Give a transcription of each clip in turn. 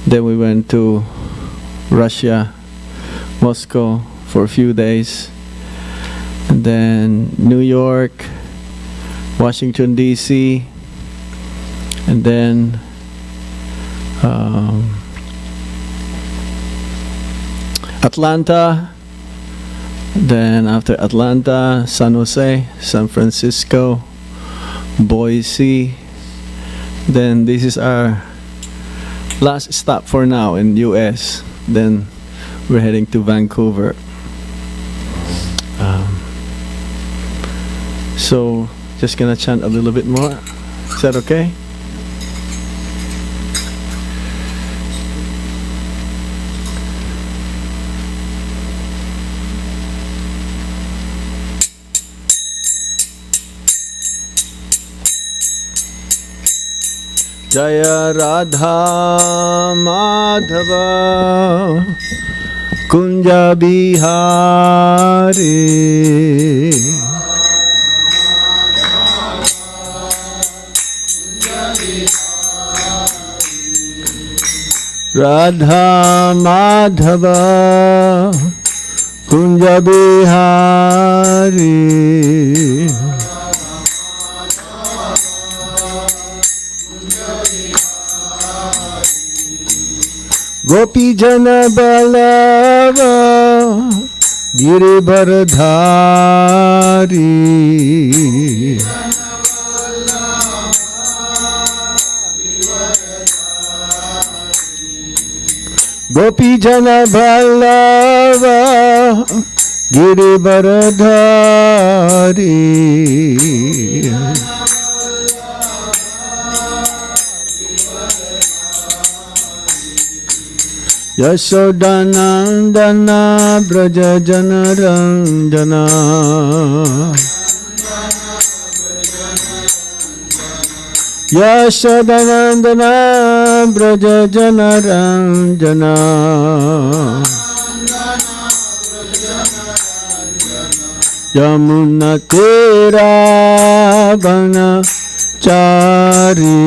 Then we went to Russia, Moscow for a few days. And then New York, Washington D.C., and then Atlanta. Then after Atlanta, San Jose, San Francisco, Boise. Then this is our last stop for now in US. Then we're heading to Vancouver. So just gonna chant a little bit more. Is that okay? Jaya Radha Madhava Kunja Bihari Radha Madhava Kunja Bihari Gopi Jana Balava Girivardhari Gopi Jana Balava Girivardhari Yashodanandana Braja Janardhana Yashodanandana Braja Janardhana Yamuna Tera Vana Chari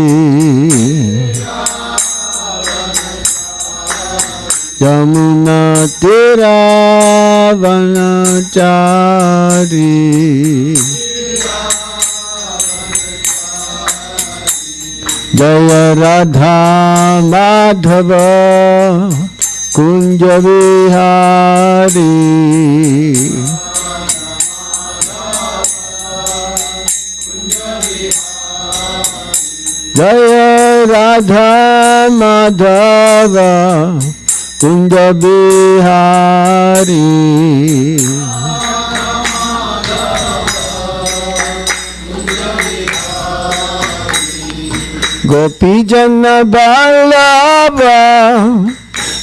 Yamuna Tera Vanachari Jaya Radha Madhava Kunja Vihari Jaya Radha Madhava Kunja Bihari Gopi Jana Balava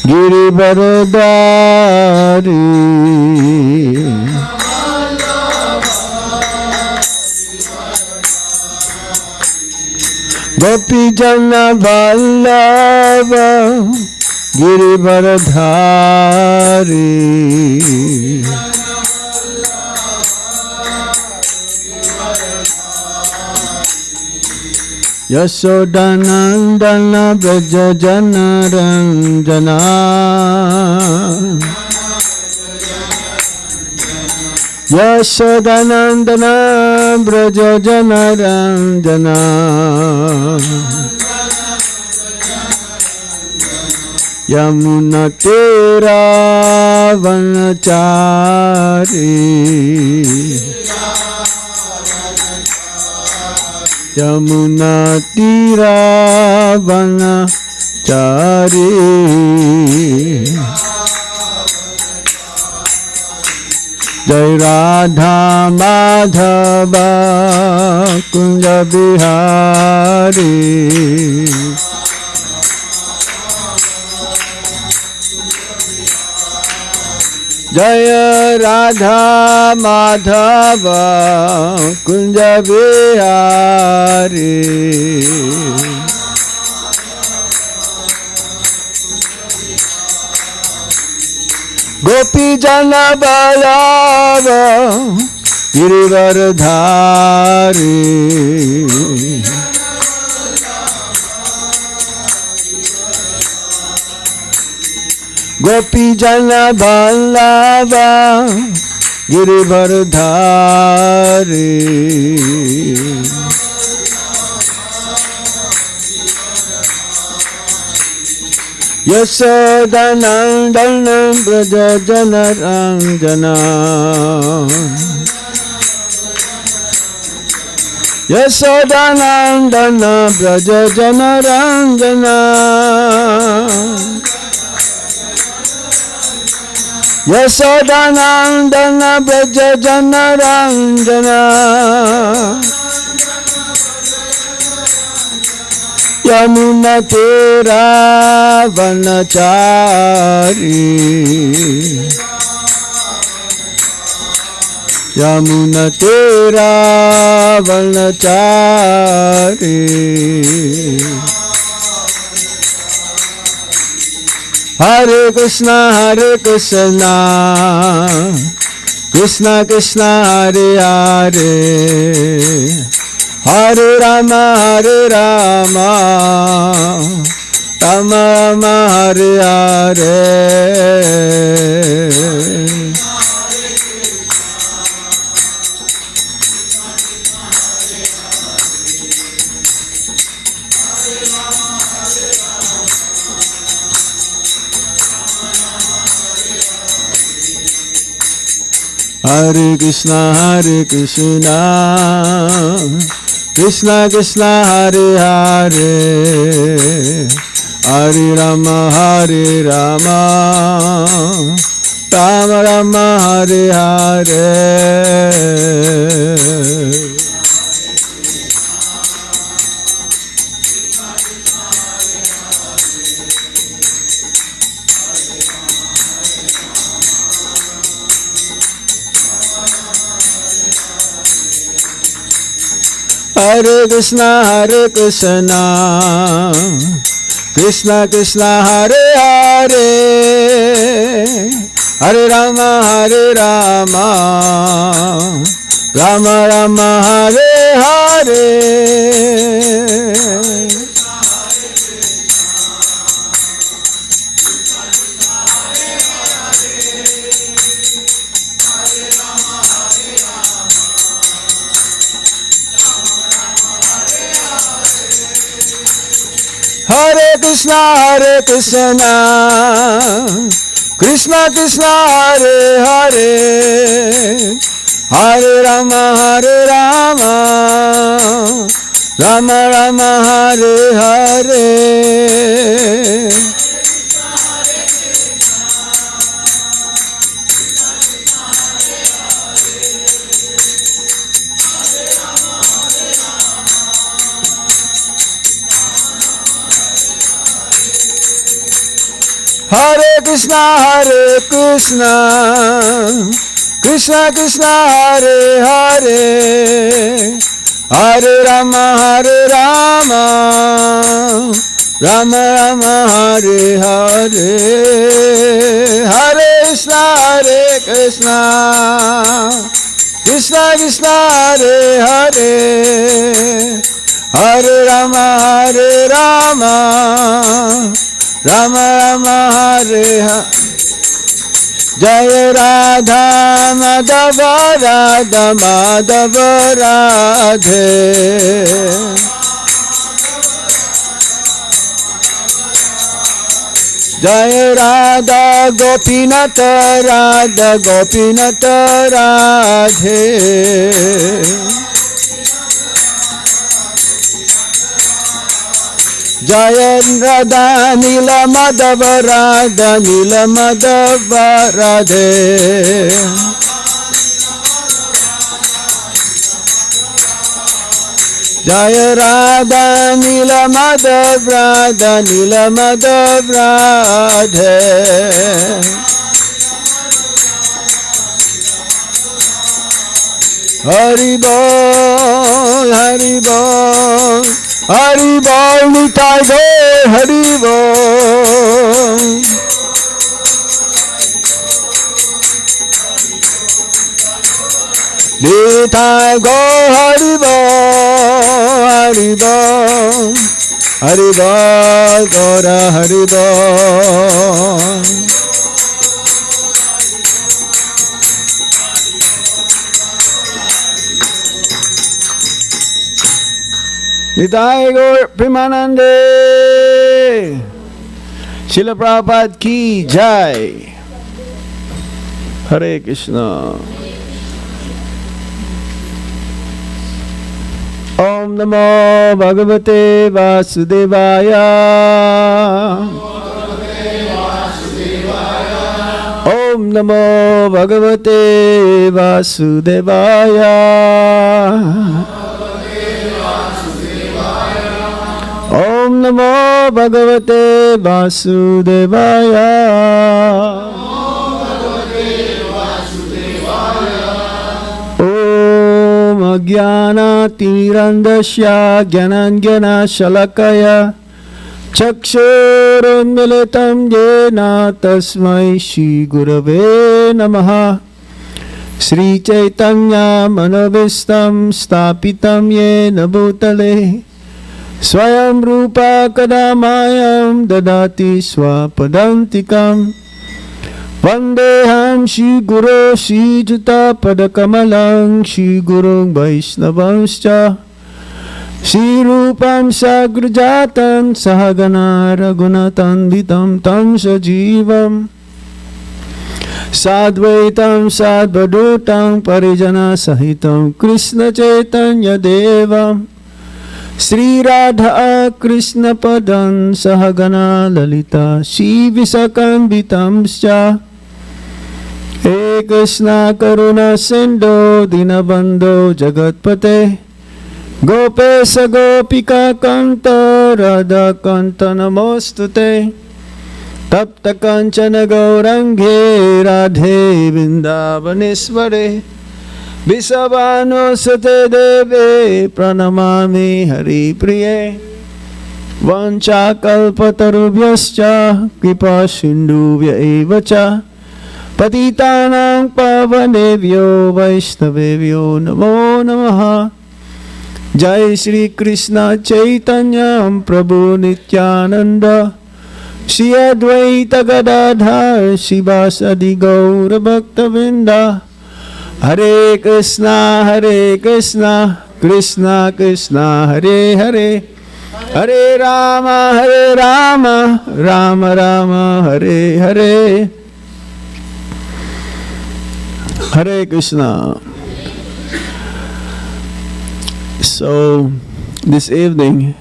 Girivardhari Gopi Jana Balava Girivardhari Yashodanandana Braja Janardhana Yashodanandana Braja Janardhana Yamuna Tera Vanachari Yamuna Tera Vanachari Jai Radha Madhava Kunja Bihari Jaya Radha Madhava Kunja Bihari Gopi Jana Balava Girivardhari Gopi Jana Ballava Girivardhari Yasodanandana Braja Janarandana Yasodanandana Braja Janarandana Yasodanandana Braja Janarandana Yamuna Tera Vanachari Yamuna Tera Vanachari Hare Krishna Krishna Krishna Hare Hare Hare Rama Rama Rama Hare Hare Hare Krishna Krishna Krishna Hare Hare Hare Rama Rama Rama Hare Hare Hare Krishna Krishna Krishna Hare Hare Hare Rama Rama Rama Hare Hare Hare Krishna Krishna Krishna Hare Hare Hare Rama Rama Rama Hare Hare Hare Krishna Krishna Krishna Hare Hare Hare Rama Rama Rama Hare Hare Hare Krishna Krishna Krishna Hare Hare Hare Rama Rama Rama Hare Hare Jaya Radha Madhava Radhe Jaya Radha Gopinath Radhe Jaya Radha Nila Madhava Radhe Jaya Radha Nila Madhava Radhe Hari Bol Hari Bol Hari Bol Nitai Gaur Hari Bol Nitai Gaur Hari Bol Hari Bol Gaura Hari Bol Nitai Gaur Premanande. Srila Prabhupada ki jai. Hare Krishna. Om Namo Bhagavate Vasudevaya. Om Namo Bhagavate Vasudevaya. Om Namo Bhagavate Vasudevaya. Om Ajnana Tirandasya Gyananjana Shalakaya Chakshurunmilitam Yena Tasmai Shri Gurave Namaha. Sri Chaitanya Manovistam Stapitam Yena Bhutale Swayam Rupa Kadamayam Dadati Swapadantikam. Vandeham Shri Guru Shri Juta Padakamalang Shri Guru Vaishnavanscha Shri Rupam Sagrajatam Sahagana Raghunatandvitam Tam Sajivam Sadvaitam Sadvadutam Parijana Sahitam Krishna Chaitanya Devam Sri Radha Krishna Padan Sahagana Lalita Shri Visakambitamscha He Krishna Karuna Sindhu Dinabandhu Jagatpate Gopesa Gopika Kanta Radha Kanta Namostute Tapta Kanchana Gaurange Radhe Vrindavaneshware Visavano Sate Deve Pranamami Hari Priye Vancha Kalpatarubhyascha Kripa Sindhuvya Evacha Patitanang Pavanevyo Vaishnavevyo Namo Namaha. Jai Shri Krishna Chaitanya Prabhu Nityananda Shri Advaita Gadadhar Shivasadi Gaura Bhaktavinda. Hare Krishna Krishna Krishna Hare Hare Hare Rama Rama Rama Hare Hare. Hare Krishna. So this evening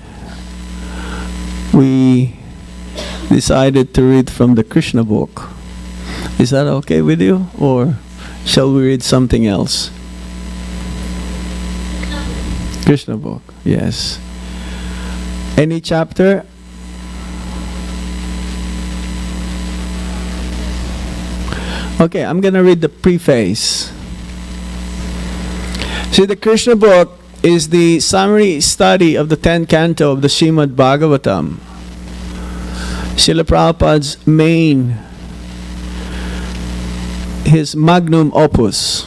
we decided to read from the Krishna book. Is that okay with you, or shall we read something else? Krishna book, yes. Any chapter? Okay, I'm going to read the preface. See, the Krishna book is the summary study of the 10th canto of the Srimad Bhagavatam. Srila Prabhupada's his magnum opus,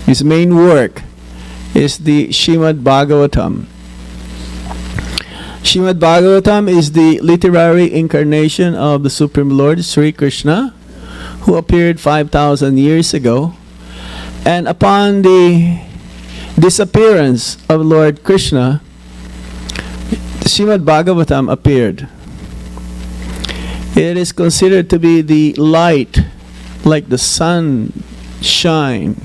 his main work is the Srimad Bhagavatam. Srimad Bhagavatam is the literary incarnation of the Supreme Lord Sri Krishna, who appeared 5,000 years ago, and upon the disappearance of Lord Krishna, the Srimad Bhagavatam appeared. It is considered to be the light, like the sun shine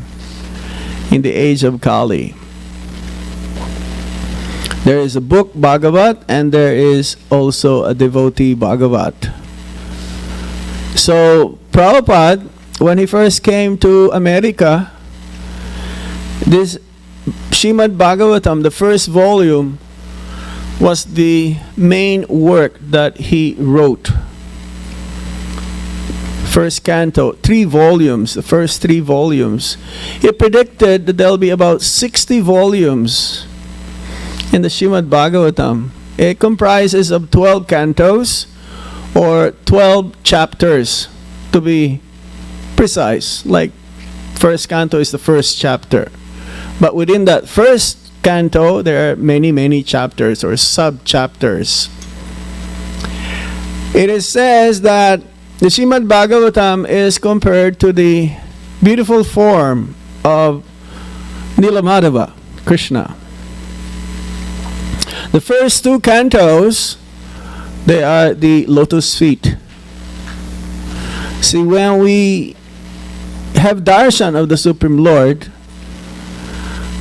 in the age of Kali. There is a book Bhagavat, and there is also a devotee Bhagavat. So Prabhupada, when he first came to America, this Srimad Bhagavatam, the first volume, was the main work that he wrote. First canto, 3 volumes, the first 3 volumes. He predicted that there'll be about 60 volumes in the Srimad Bhagavatam. It comprises of 12 cantos, or 12 chapters, to be precise. Like, first canto is the first chapter. But within that first canto, there are many chapters or sub-chapters. It is says that the Srimad Bhagavatam is compared to the beautiful form of Nilamadhava, Krishna. The first two cantos, they are the lotus feet. See, when we have darshan of the Supreme Lord,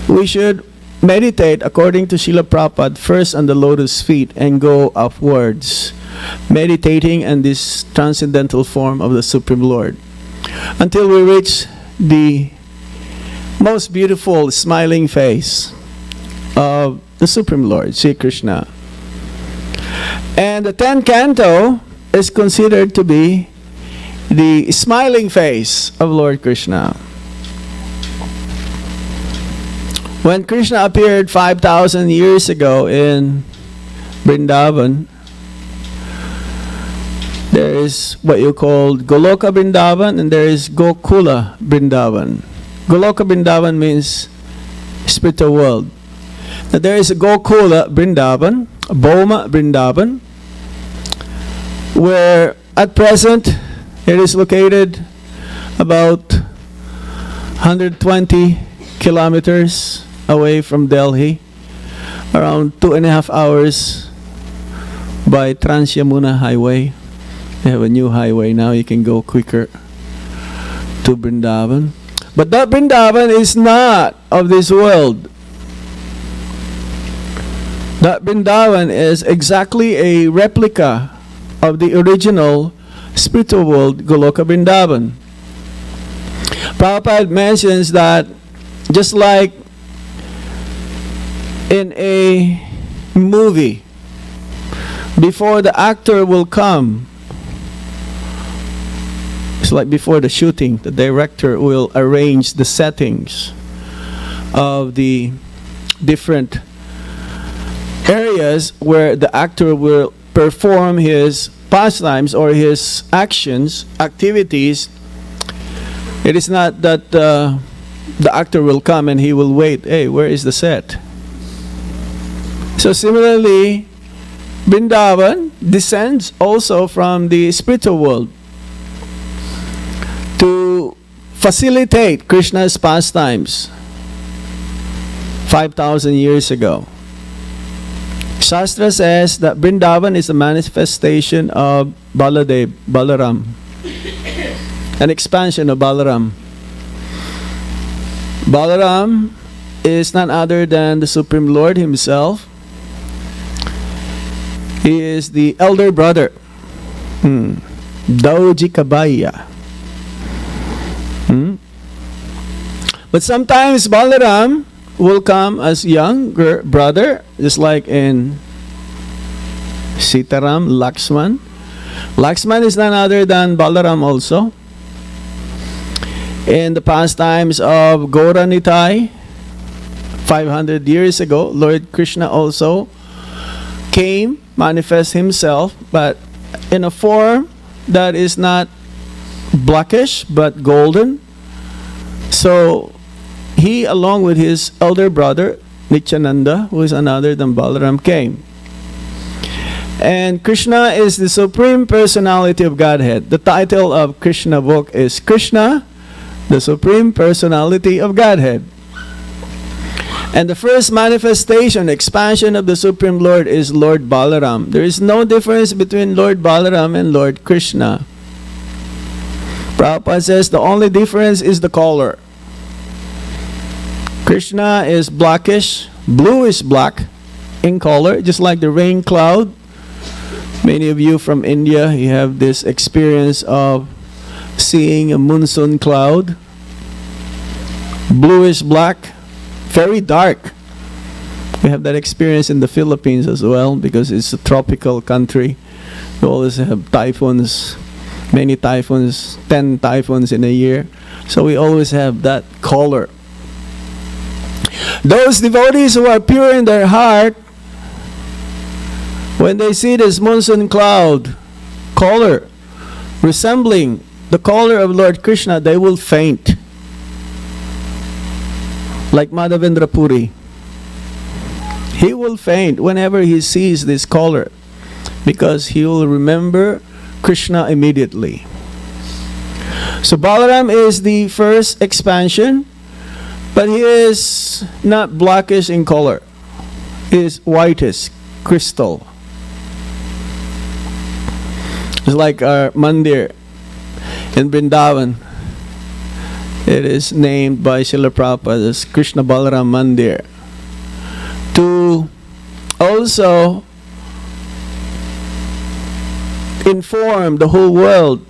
we should meditate according to Srila Prabhupada first on the lotus feet and go upwards, meditating on this transcendental form of the Supreme Lord until we reach the most beautiful smiling face of the Supreme Lord, Sri Krishna. And the 10th canto is considered to be the smiling face of Lord Krishna. When Krishna appeared 5,000 years ago in Vrindavan, there is what you call Goloka Vrindavan and there is Gokula Vrindavan. Goloka Vrindavan means spiritual world. Now there is a Gokula Vrindavan, Boma Vrindavan, where at present it is located about 120 kilometers away from Delhi, around 2.5 hours by Trans-Yamuna Highway. They have a new highway now, you can go quicker to Vrindavan. But that Vrindavan is not of this world. That Vrindavan is exactly a replica of the original spiritual world, Goloka Vrindavan. Prabhupada mentions that just like in a movie, before the actor will come, it's like before the shooting, the director will arrange the settings of the different areas where the actor will perform his pastimes or his actions, activities. It is not that the actor will come and he will wait, hey, where is the set? So similarly, Vrindavan descends also from the spiritual world to facilitate Krishna's pastimes 5,000 years ago. Shastra says that Vrindavan is a manifestation of Baladev, Balaram, an expansion of Balaram. Balaram is none other than the Supreme Lord himself. He is the elder brother, Dauji Kabaya. But sometimes Balaram will come as younger brother, just like in Sitaram, Lakshman. Lakshman is none other than Balaram also. In the pastimes of Gauranitai, 500 years ago, Lord Krishna also came, manifest himself, but in a form that is not blackish but golden. So he, along with his elder brother Nityananda, who is another than Balaram, came. And Krishna is the Supreme Personality of Godhead. The title of Krishna book is Krishna, the Supreme Personality of Godhead. And the first manifestation, expansion of the Supreme Lord is Lord Balaram. There is no difference between Lord Balaram and Lord Krishna. Prabhupada says the only difference is the color. Krishna is blackish, blue is black in color, just like the rain cloud. Many of you from India, you have this experience of seeing a monsoon cloud. Bluish black, very dark. We have that experience in the Philippines as well because it's a tropical country. We always have typhoons, many typhoons, 10 typhoons in a year. So we always have that color. Those devotees who are pure in their heart, when they see this monsoon cloud color resembling the color of Lord Krishna, they will faint. Like Madhavendra Puri. He will faint whenever he sees this color because he will remember Krishna immediately. So Balaram is the first expansion, but he is not blackish in color. He is whitish, crystal. It's like our mandir in Vrindavan. It is named by Srila Prabhupada as Krishna Balaram Mandir, to also inform the whole world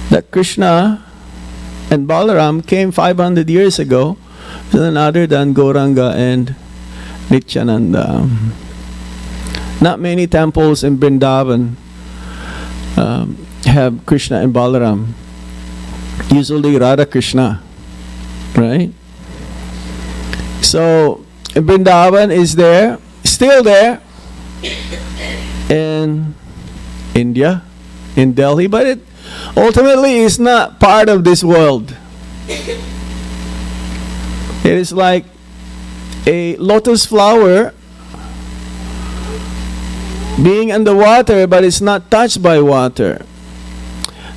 that Krishna and Balaram came 500 years ago, none other than Gauranga and Nityananda. Not many temples in Vrindavan have Krishna and Balaram. Usually Radha Krishna, right? So Vrindavan is there, still there in India, in Delhi, but it ultimately is not part of this world. It is like a lotus flower being under water, but it's not touched by water.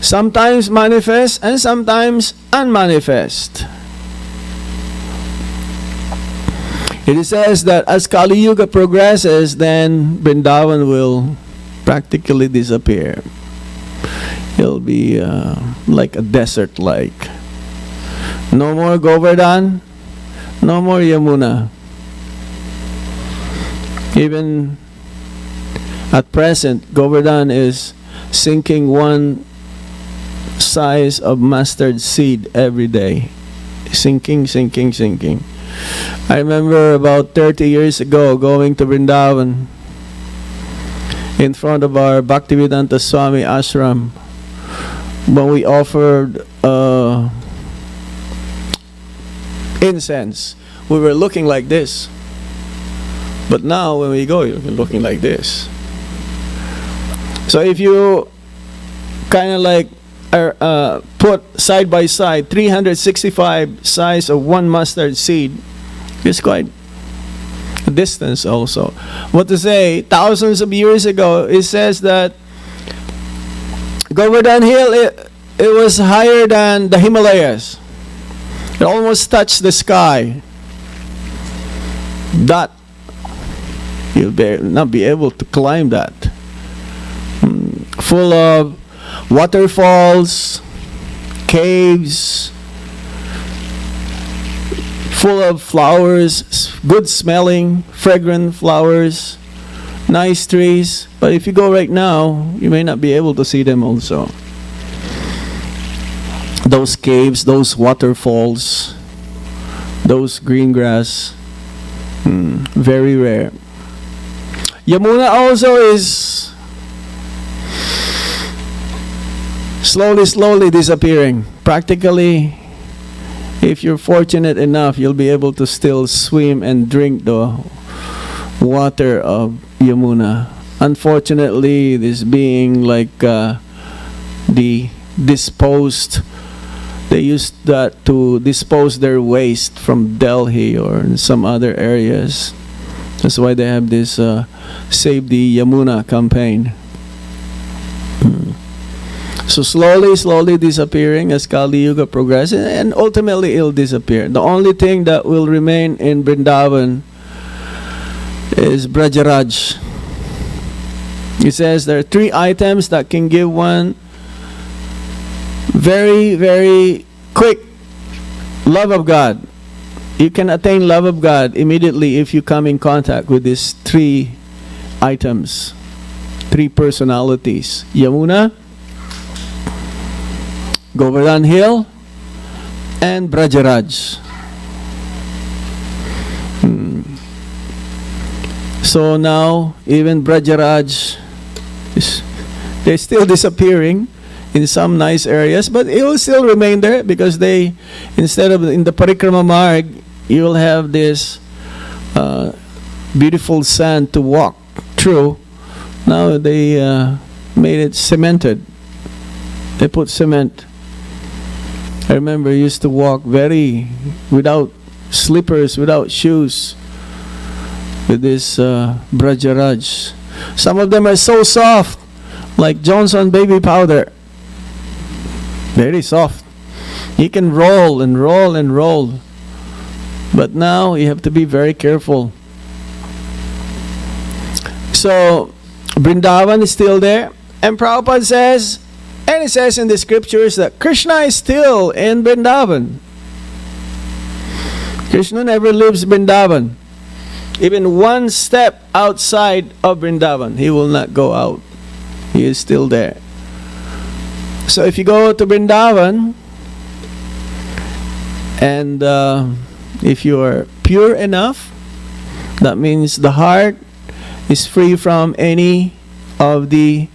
Sometimes manifest and sometimes unmanifest. It says that as Kali Yuga progresses, then Vrindavan will practically disappear. It'll be like a desert like. No more Govardhan, no more Yamuna. Even at present, Govardhan is sinking one size of mustard seed every day. Sinking, sinking, sinking. I remember about 30 years ago going to Vrindavan in front of our Bhaktivedanta Swami ashram when we offered incense. We were looking like this. But now when we go, you're looking like this. So if you kind of like put side by side 365 size of one mustard seed, it's quite a distance also. What to say, thousands of years ago, it says that Govardhan Hill, it was higher than the Himalayas. It almost touched the sky. That you'll not be able to climb that. Full of waterfalls, caves, full of flowers, good smelling, fragrant flowers, nice trees. But if you go right now, you may not be able to see them also. Those caves, those waterfalls, those green grass, very rare. Yamuna also is slowly disappearing. Practically, if you're fortunate enough, you'll be able to still swim and drink the water of Yamuna. Unfortunately, this being like the disposed, they used that to dispose their waste from Delhi or in some other areas. That's why they have this Save the Yamuna campaign. So slowly disappearing as Kali Yuga progresses, and ultimately it'll disappear. The only thing that will remain in Vrindavan is Brajaraj. It says there are 3 items that can give one very, very quick love of God. You can attain love of God immediately if you come in contact with these 3 items, 3 personalities: Yamuna, Govardhan Hill, and Brajaraj. So now even Brajaraj they're still disappearing in some nice areas, but it will still remain there because they, instead of in the Parikrama Marg, you will have this beautiful sand to walk through. Now they made it cemented. They put cement. I remember I used to walk without slippers, without shoes, with this Brajaraj. Some of them are so soft, like Johnson baby powder. Very soft. You can roll and roll and roll. But now you have to be very careful. So, Vrindavan is still there. And Prabhupada says, and it says in the scriptures that Krishna is still in Vrindavan. Krishna never leaves Vrindavan. Even one step outside of Vrindavan, he will not go out. He is still there. So if you go to Vrindavan, and if you are pure enough, that means the heart is free from any of the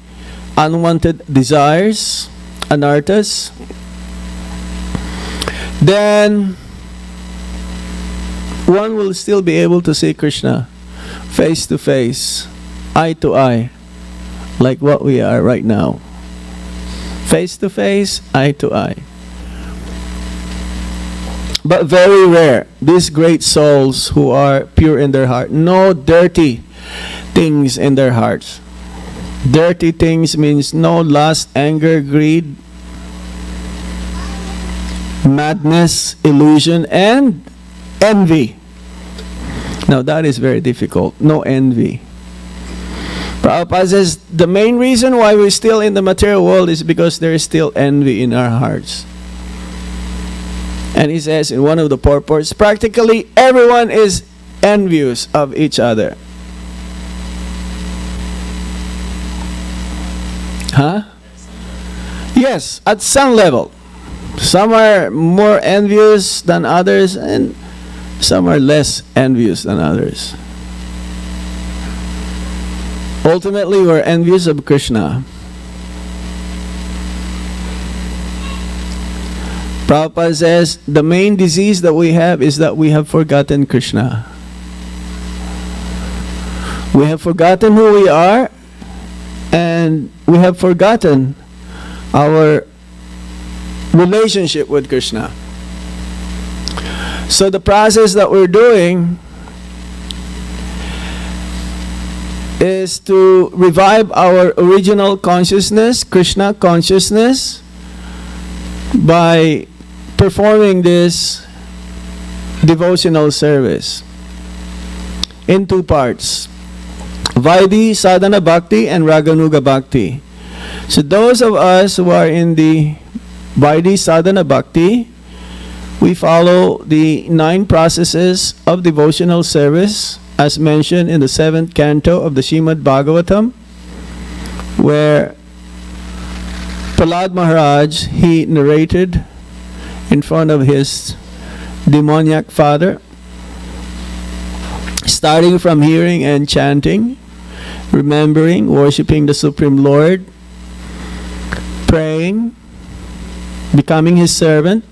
unwanted desires, anarthas, then one will still be able to see Krishna face to face, eye to eye, like what we are right now. Face to face, eye to eye. But very rare, these great souls who are pure in their heart, no dirty things in their hearts. Dirty things means no lust, anger, greed, madness, illusion, and envy. Now that is very difficult. No envy. Prabhupada says the main reason why we're still in the material world is because there is still envy in our hearts. And he says in one of the purports, practically everyone is envious of each other. Huh? Yes, at some level. Some are more envious than others, and some are less envious than others. Ultimately, we're envious of Krishna. Prabhupada says the main disease that we have is that we have forgotten Krishna. We have forgotten who we are, and we have forgotten our relationship with Krishna. So the process that we're doing is to revive our original consciousness, Krishna consciousness, by performing this devotional service in two parts: Vaidhi Sadhana Bhakti and Raganuga Bhakti. So those of us who are in the Vaidhi Sadhana Bhakti, we follow the 9 processes of devotional service as mentioned in the 7th canto of the Srimad Bhagavatam, where Prahlad Maharaj, he narrated in front of his demoniac father, starting from hearing and chanting, remembering, worshipping the Supreme Lord, praying, becoming his servant,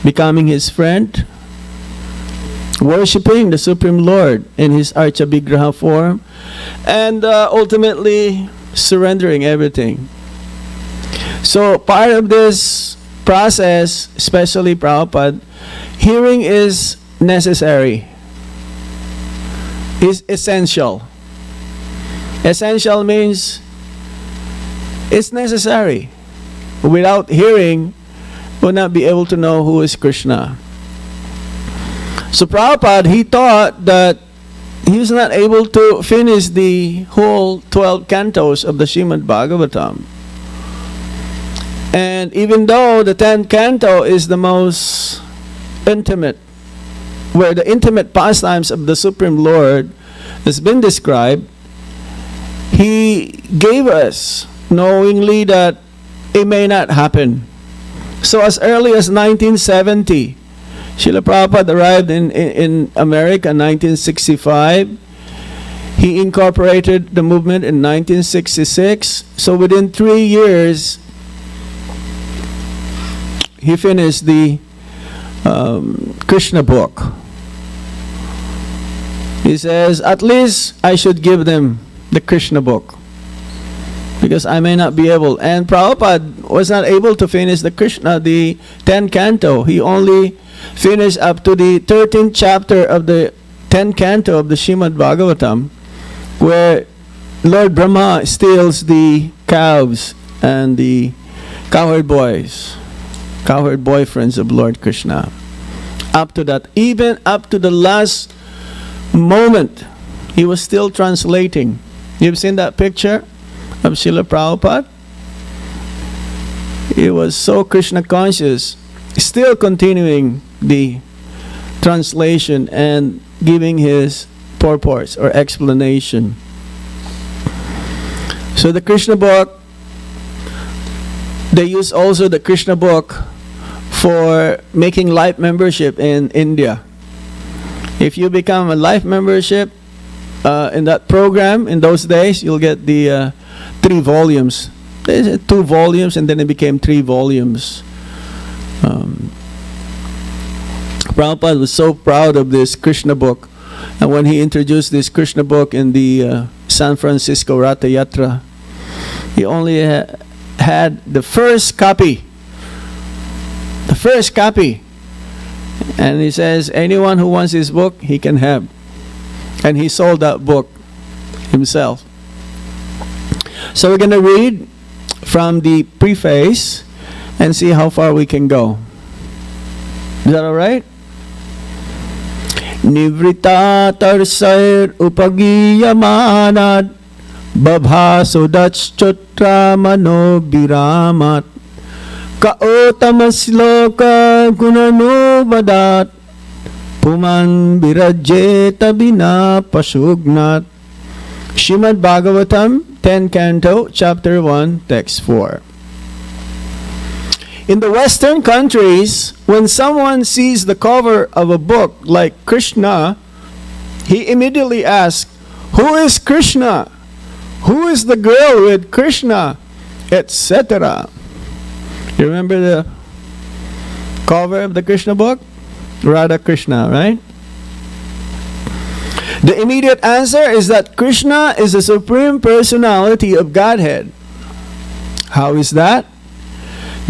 becoming his friend, worshipping the Supreme Lord in his Archabhigraha form, and ultimately surrendering everything. So part of this process, especially Prabhupada, hearing is necessary, is essential. Essential means it's necessary. Without hearing, we'll not be able to know who is Krishna. So Prabhupada, he thought that he was not able to finish the whole 12 cantos of the Srimad Bhagavatam. And even though the 10th canto is the most intimate, where the intimate pastimes of the Supreme Lord has been described, he gave us knowingly that it may not happen. So as early as 1970, Srila Prabhupada arrived in America in 1965. He incorporated the movement in 1966. So within 3 years, he finished the Krishna book. He says, at least I should give them the Krishna book, because I may not be able. And Prabhupada was not able to finish the Krishna, the 10th canto. He only finished up to the 13th chapter of the 10th canto of the Srimad Bhagavatam, where Lord Brahma steals the calves and the cowherd boys, cowherd boyfriends of Lord Krishna. Up to that, even up to the last moment, he was still translating You've seen that picture of Srila Prabhupada? He was so Krishna conscious, still continuing the translation and giving his purports or explanation. So the Krishna book, they use also the Krishna book for making life membership in India. If you become a life membership in that program in those days, you'll get the 3 volumes. There's 2 volumes and then it became 3 volumes. Prabhupada was so proud of this Krishna book, and when he introduced this Krishna book in the San Francisco Ratha Yatra, he only had the first copy. The first copy. And he says, anyone who wants this book, he can have. And he sold that book himself. So we're going to read from the preface and see how far we can go. Is that all right? Nivrita tarsair upagiyamanad babhasudachchutra mano biramat kaotamasloka gunano vadat puman birajeta bina pasugnat. Srimad Bhagavatam 10 Canto, Chapter 1, Text 4. In the Western countries, when someone sees the cover of a book like Krishna, he immediately asks, who is Krishna? Who is the girl with Krishna? Etc. You remember the cover of the Krishna book? Radha Krishna, right? The immediate answer is that Krishna is the Supreme Personality of Godhead. How is that?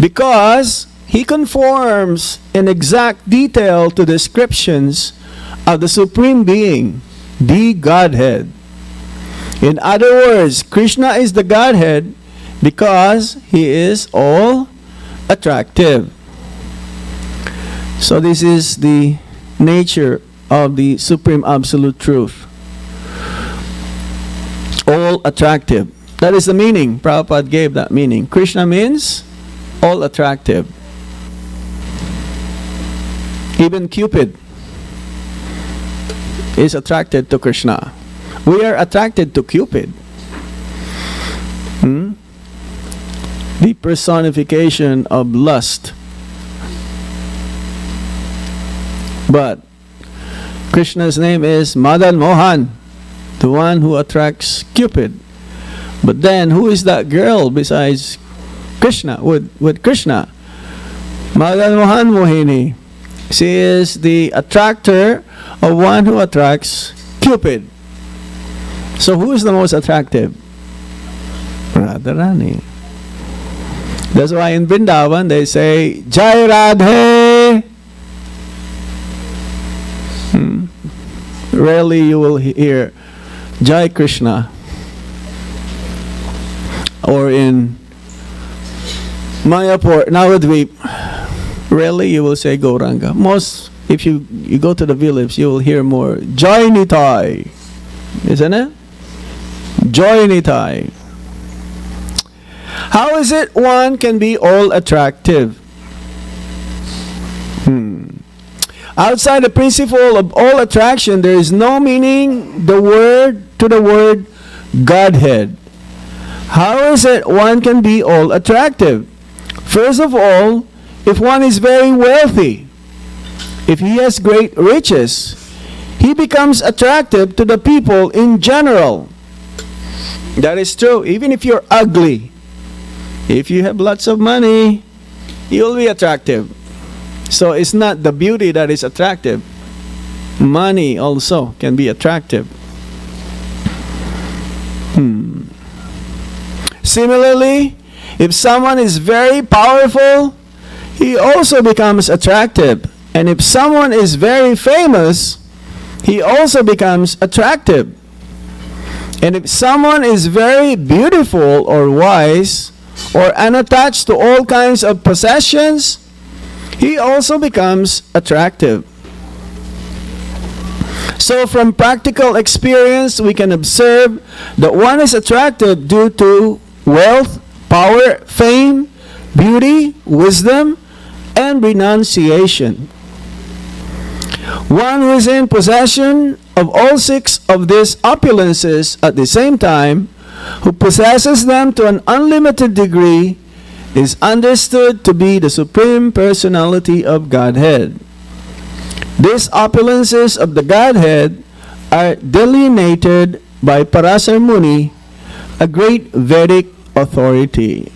Because he conforms in exact detail to descriptions of the Supreme Being, the Godhead. In other words, Krishna is the Godhead because he is all attractive. So this is the nature of the Supreme Absolute Truth. All attractive. That is the meaning. Prabhupada gave that meaning. Krishna means all attractive. Even Cupid is attracted to Krishna. We are attracted to Cupid. The personification of lust. But Krishna's name is Madan Mohan, the one who attracts Cupid. But then, who is that girl besides Krishna, with Krishna? Madan Mohan Mohini. She is the attractor of one who attracts Cupid. So who is the most attractive? Radharani. That's why in Vrindavan they say, Jai Radhe. Rarely you will hear Jai Krishna. Or in Mayapur, Navadvip, rarely you will say Gauranga. Most, if you go to the village, you will hear more Jai Nitai. Isn't it? Jai Nitai. How is it one can be all attractive? Outside the principle of all attraction, there is no meaning to the word Godhead. How is it one can be all attractive? First of all, if one is very wealthy, if he has great riches, he becomes attractive to the people in general. That is true. Even if you're ugly, if you have lots of money, you'll be attractive. So it's not the beauty that is attractive. Money also can be attractive. Similarly, if someone is very powerful, he also becomes attractive. And if someone is very famous, he also becomes attractive. And if someone is very beautiful or wise or unattached to all kinds of possessions, he also becomes attractive. So from practical experience, we can observe that one is attractive due to wealth, power, fame, beauty, wisdom, and renunciation. One who is in possession of all six of these opulences at the same time, who possesses them to an unlimited degree, is understood to be the Supreme Personality of Godhead. These opulences of the Godhead are delineated by Parasar Muni, a great Vedic authority.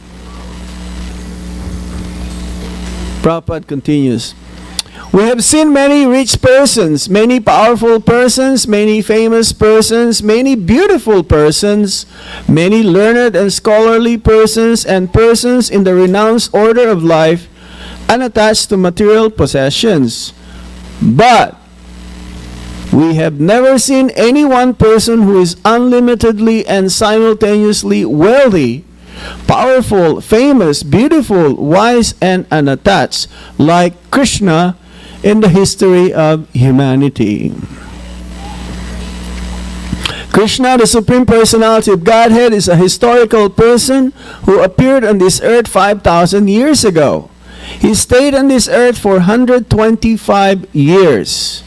Prabhupada continues. We have seen many rich persons, many powerful persons, many famous persons, many beautiful persons, many learned and scholarly persons, and persons in the renounced order of life unattached to material possessions. But we have never seen any one person who is unlimitedly and simultaneously wealthy, powerful, famous, beautiful, wise, and unattached, like Krishna in the history of humanity. Krishna, the Supreme Personality of Godhead, is a historical person who appeared on this earth 5,000 years ago. He stayed on this earth for 125 years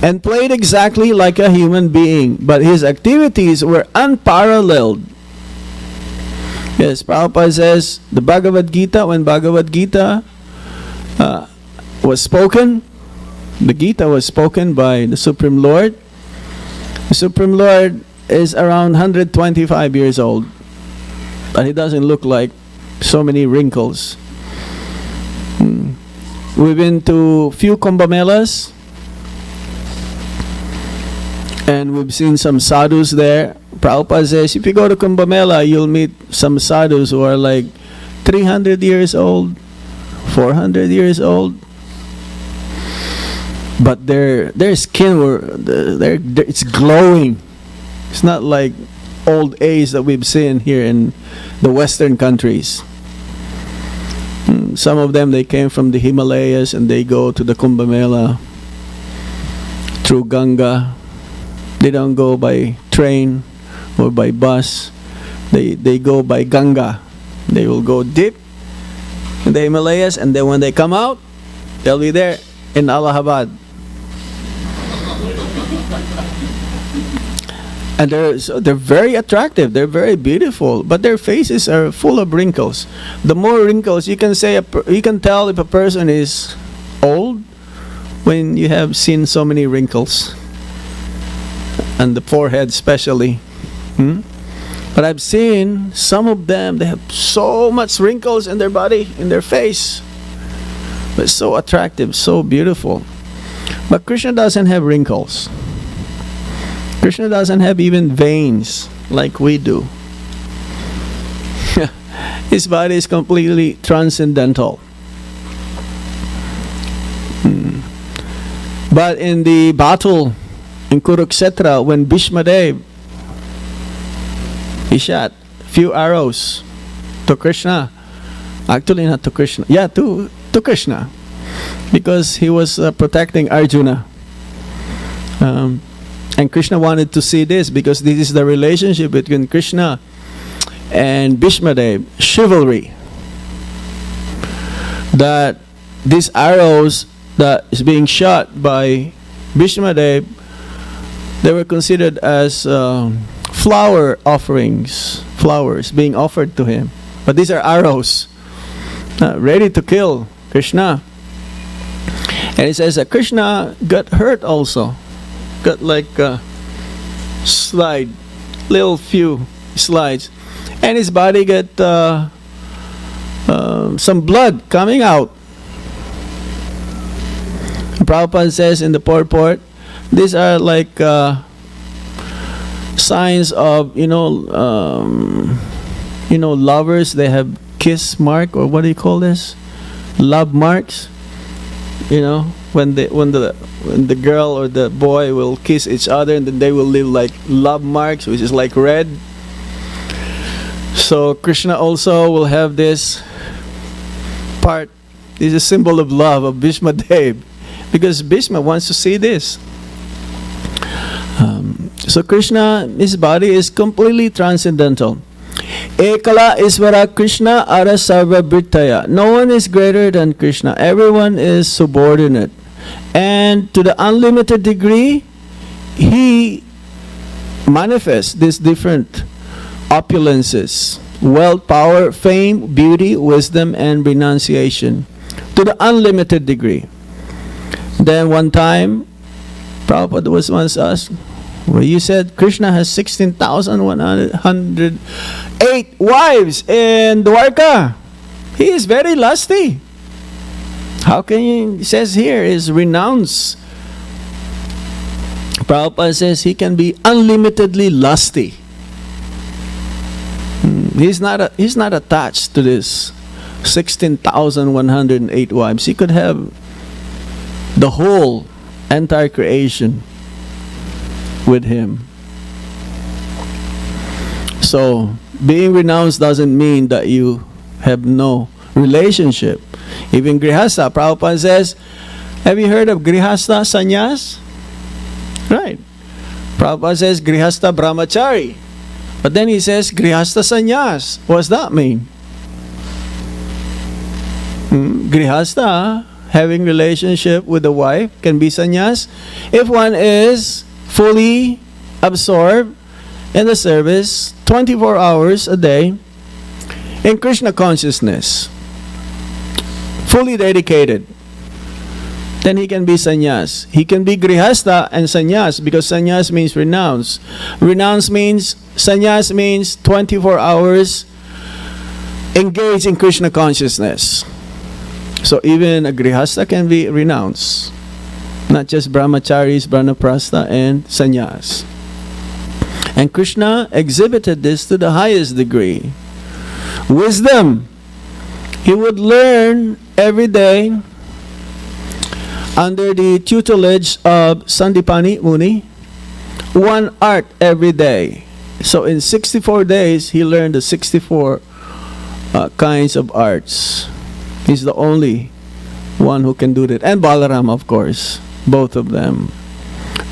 and played exactly like a human being, but his activities were unparalleled. Yes, Prabhupada says, the Bhagavad Gita, when Bhagavad Gita was spoken, the Gita was spoken by the Supreme Lord. The Supreme Lord is around 125 years old, but he doesn't look like so many wrinkles. We've been to few Kumbh Melas, and we've seen some sadhus there. Prabhupada says, if you go to Kumbh Mela, you'll meet some sadhus who are like 300 years old, 400 years old. But their skin it's glowing. It's not like old age that we've seen here in the Western countries. Some of them, they came from the Himalayas and they go to the Kumbh Mela through Ganga. They don't go by train or by bus. They go by Ganga. They will go deep in the Himalayas, and then when they come out, they'll be there in Allahabad. And they're very attractive, they're very beautiful, but their faces are full of wrinkles. The more wrinkles, you can tell if a person is old when you have seen so many wrinkles, and the forehead especially. But I've seen some of them, they have so much wrinkles in their body, in their face, but so attractive, so beautiful. But Krishna doesn't have wrinkles. Krishna doesn't have even veins like we do. His body is completely transcendental. But in the battle in Kurukshetra, when Bhishma Dev, he shot few arrows to Krishna. Actually, not to Krishna. Yeah, to Krishna, because he was protecting Arjuna. And Krishna wanted to see this, because this is the relationship between Krishna and Bhishma Dev, chivalry. That these arrows that is being shot by Bhishma Dev, they were considered as flower offerings, flowers being offered to him. But these are arrows ready to kill Krishna. And it says that Krishna got hurt also. Got like little few slides, and his body got some blood coming out. Prabhupada says in the purport, these are like signs of lovers. They have kiss mark, or what do you call this? Love marks. When the girl or the boy will kiss each other, and then they will leave like love marks, which is like red. So Krishna also will have this part. This is a symbol of love of Bhishma Dev, because Bhishma wants to see this. So Krishna, his body is completely transcendental. Ekala Isvara Krishna Ara Sarva Bhittaya. No one is greater than Krishna. Everyone is subordinate. And to the unlimited degree, he manifests these different opulences: wealth, power, fame, beauty, wisdom, and renunciation. To the unlimited degree. Then one time, Prabhupada was once asked, well, you said Krishna has 16,108 wives in Dwarka. He is very lusty. How can you, it says here, is renounced. Prabhupada says he can be unlimitedly lusty. He's not attached to this 16,108 wives. He could have the whole entire creation with him. So being renounced doesn't mean that you have no relationship. Even Grihastha, Prabhupada says, have you heard of Grihastha Sannyas? Right. Prabhupada says Grihastha Brahmachari. But then he says Grihastha Sannyas. What does that mean? Grihastha, having relationship with the wife, can be sannyas if one is fully absorbed in the service 24 hours a day in Krishna consciousness, fully dedicated. Then he can be sannyas. He can be grihastha and sannyas, because sannyas means renounce. Renounce means, sannyas means 24 hours engaged in Krishna consciousness. So even a grihastha can be renounced. Not just brahmacharis, brahmaprastha, and sannyas. And Krishna exhibited this to the highest degree. Wisdom. He would learn every day under the tutelage of Sandipani Muni, one art every day. So in 64 days, he learned the 64 kinds of arts. He's the only one who can do that. And Balaram, of course. Both of them.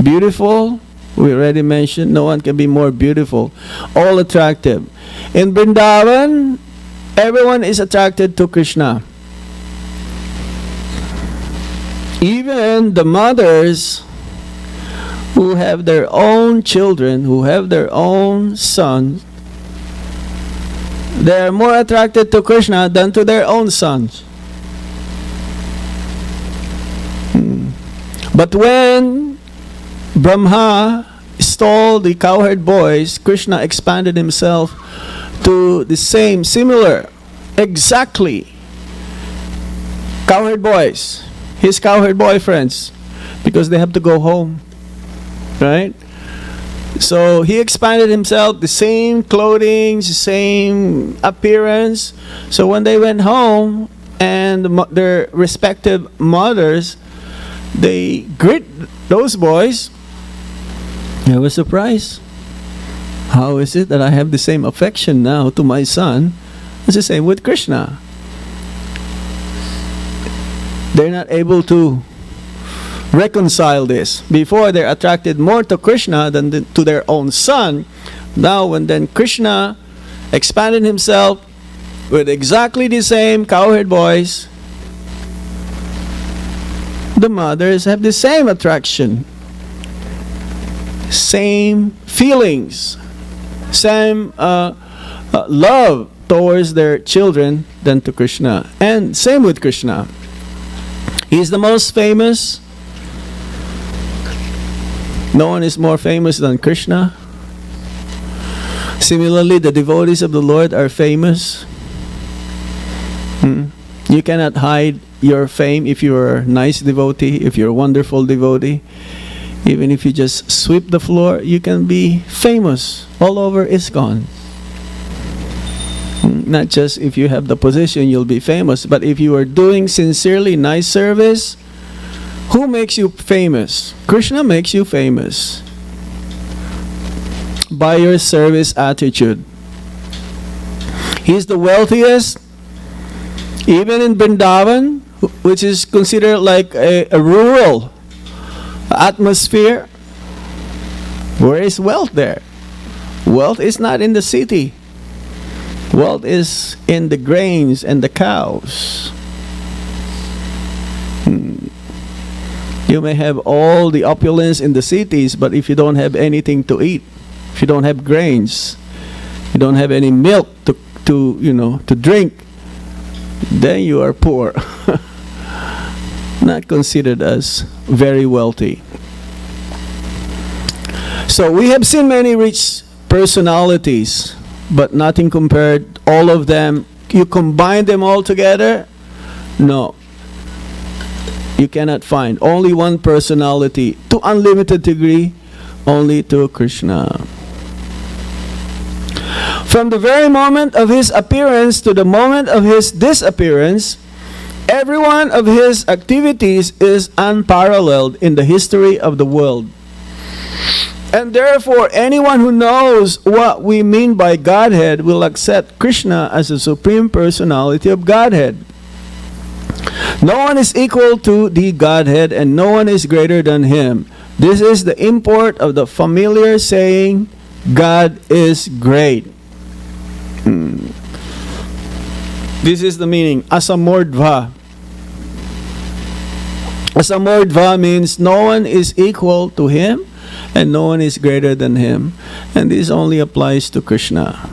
Beautiful, we already mentioned. No one can be more beautiful. All attractive. In Vrindavan, everyone is attracted to Krishna. Even the mothers who have their own children, who have their own sons, they are more attracted to Krishna than to their own sons. But when Brahma stole the cowherd boys, Krishna expanded himself to the same, similar, exactly, cowherd boys, his cowherd boyfriends, because they have to go home, right? So he expanded himself, the same clothing, the same appearance. So when they went home and their respective mothers, they greet those boys, they were surprised. How is it that I have the same affection now to my son? It's the same with Krishna. They're not able to reconcile this. Before, they're attracted more to Krishna than to their own son. Now, when then Krishna expanded himself with exactly the same cowherd boys, the mothers have the same attraction, same feelings, same love towards their children than to Krishna. And same with Krishna. He is the most famous. No one is more famous than Krishna. Similarly, the devotees of the Lord are famous. You cannot hide your fame if you're a nice devotee, if you're a wonderful devotee. Even if you just sweep the floor, you can be famous all over ISKCON. Not just if you have the position, you'll be famous, but if you are doing sincerely nice service, who makes you famous? Krishna makes you famous by your service attitude. He's the wealthiest, even in Vrindavan, which is considered like a rural atmosphere. Where is wealth there? Wealth is not in the city. Wealth is in the grains and the cows. You may have all the opulence in the cities, but if you don't have anything to eat, if you don't have grains, you don't have any milk to drink, then you are poor. Not considered as very wealthy. So we have seen many rich personalities, but nothing compared. All of them, you combine them all together, no. You cannot find only one personality to unlimited degree, only to Krishna. From the very moment of his appearance to the moment of his disappearance, every one of his activities is unparalleled in the history of the world. And therefore, anyone who knows what we mean by Godhead will accept Krishna as the Supreme Personality of Godhead. No one is equal to the Godhead, and no one is greater than Him. This is the import of the familiar saying, God is great. This is the meaning, asamordva. Asamordva means no one is equal to Him, and no one is greater than Him. And this only applies to Krishna.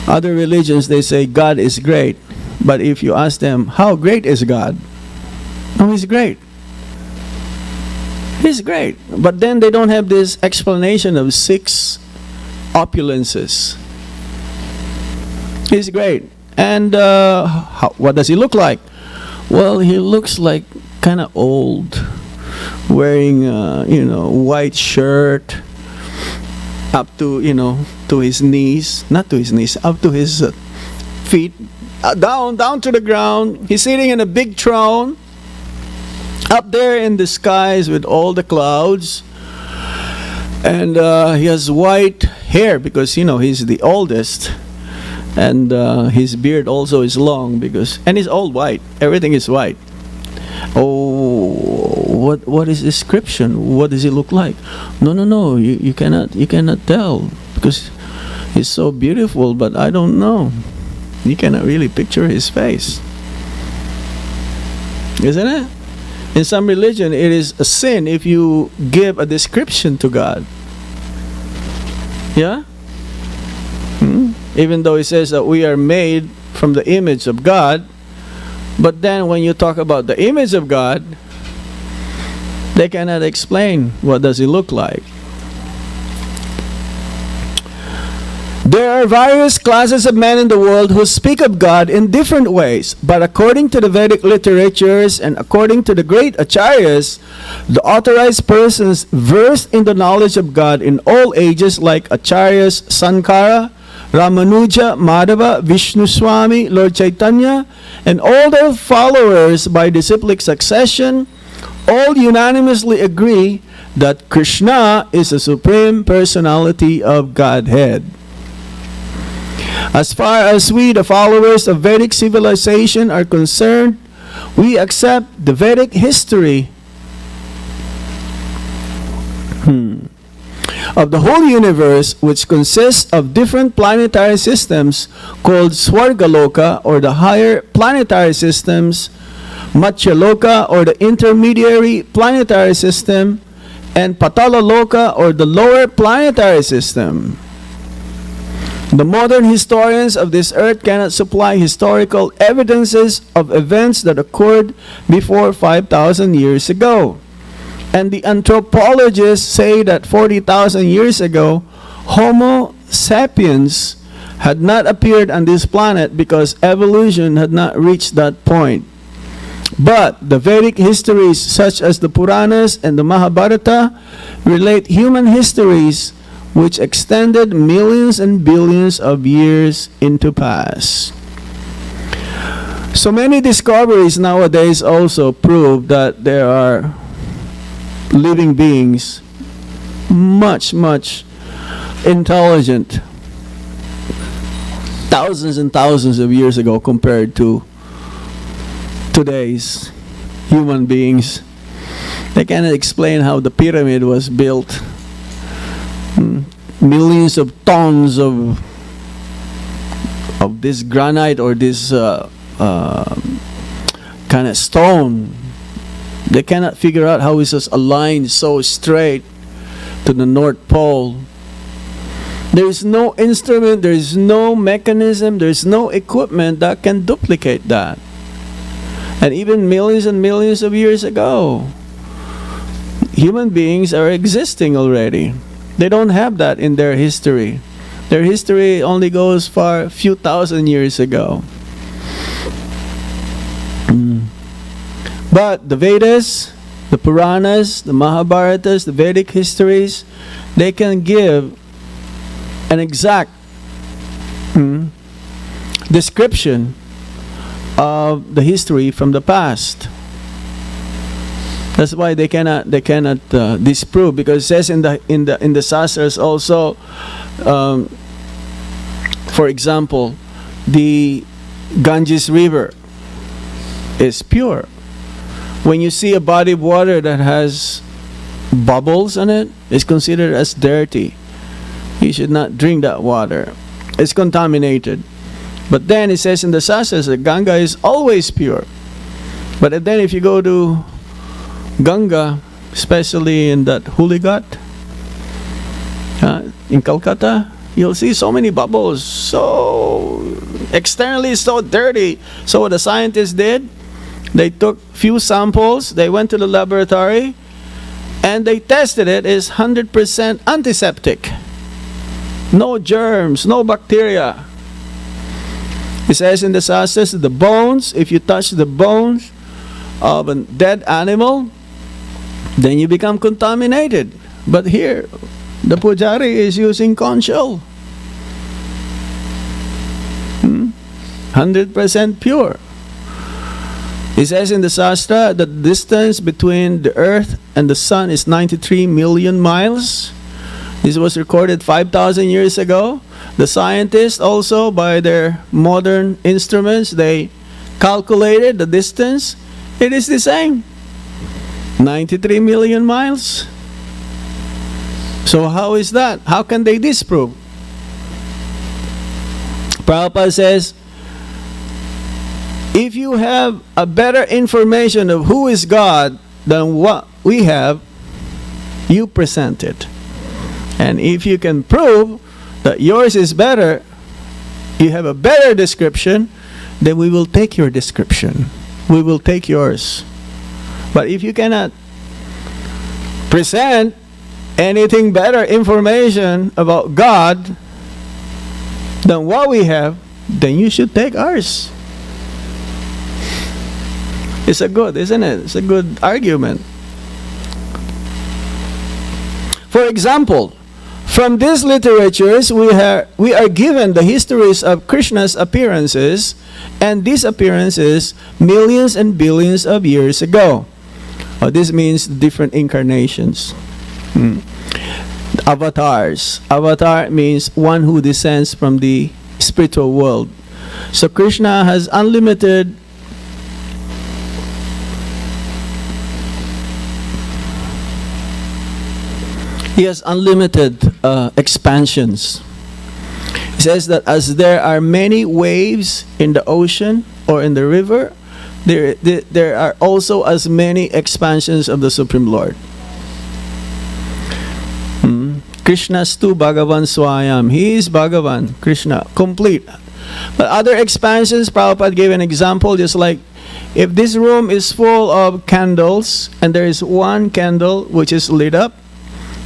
Other religions, they say God is great. But if you ask them, how great is God? No, He's great. He's great. But then they don't have this explanation of 6 opulences. He's great. And what does He look like? Well, He looks like kind of old, wearing white shirt up to to his knees, not to his knees, up to his feet, down to the ground. He's sitting in a big throne up there in the skies with all the clouds, and he has white hair because he's the oldest, and his beard also is long and he's all white. Everything is white. Oh, what is his description? What does he look like? No, you cannot tell because he's so beautiful, but I don't know. You cannot really picture his face, isn't it? In some religion, it is a sin if you give a description to God. Yeah? Even though it says that we are made from the image of God, but then when you talk about the image of God, they cannot explain what does He look like. There are various classes of men in the world who speak of God in different ways, but according to the Vedic literatures and according to the great acharyas, the authorized persons versed in the knowledge of God in all ages, like acharyas Sankara, Ramanuja, Madhava, Vishnu Swami, Lord Chaitanya, and all their followers by disciplic succession, all unanimously agree that Krishna is the Supreme Personality of Godhead. As far as we, the followers of Vedic civilization, are concerned, we accept the Vedic history of the whole universe, which consists of different planetary systems called Swargaloka, or the higher planetary systems, Mathyaloka, or the intermediary planetary system, and Patalaloka, or the lower planetary system. The modern historians of this earth cannot supply historical evidences of events that occurred before 5,000 years ago. And the anthropologists say that 40,000 years ago, Homo sapiens had not appeared on this planet because evolution had not reached that point. But the Vedic histories, such as the Puranas and the Mahabharata, relate human histories which extended millions and billions of years into past. So many discoveries nowadays also prove that there are living beings much intelligent thousands and thousands of years ago compared to today's human beings. They cannot explain how the pyramid was built. Millions of tons of this granite or this kind of stone. They cannot figure out how it's just aligned so straight to the North Pole. There is no instrument, there is no mechanism, there is no equipment that can duplicate that. And even millions and millions of years ago, human beings are existing already. They don't have that in their history. Their history only goes for a few thousand years ago. But the Vedas, the Puranas, the Mahabharatas, the Vedic histories, they can give an exact description of the history from the past. That's why they cannot disprove, because it says in the Shastras also, for example, the Ganges River is pure. When you see a body of water that has bubbles on it, it's considered as dirty. You should not drink that water. It's contaminated. But then it says in the Shastras that Ganga is always pure. But then if you go to Ganga, especially in that Hooligat, in Calcutta, you'll see so many bubbles, so externally so dirty. So what the scientists did, they took few samples, they went to the laboratory, and they tested it. It's 100% antiseptic. No germs, no bacteria. It says in the Shastras, the bones, if you touch the bones of a dead animal, then you become contaminated. But here, the pujari is using conch shell. 100% pure. It says in the Shastra that the distance between the earth and the sun is 93 million miles. This was recorded 5,000 years ago. The scientists also, by their modern instruments, they calculated the distance. It is the same. 93 million miles. So how is that? How can they disprove? Prabhupada says, if you have a better information of who is God than what we have, you present it. And if you can prove that yours is better, you have a better description, then we will take your description. We will take yours. But if you cannot present anything better information about God than what we have, then you should take ours. It's a good, isn't it? It's a good argument. For example, from these literatures, we are given the histories of Krishna's appearances and disappearances millions and billions of years ago. This means different incarnations. Avatars. Avatar means one who descends from the spiritual world. So Krishna has unlimited expansions. He says that as there are many waves in the ocean or in the river, there are also as many expansions of the Supreme Lord. Krishna's tu Bhagavan Swayam. He is Bhagavan, Krishna, complete. But other expansions, Prabhupada gave an example, just like if this room is full of candles and there is one candle which is lit up,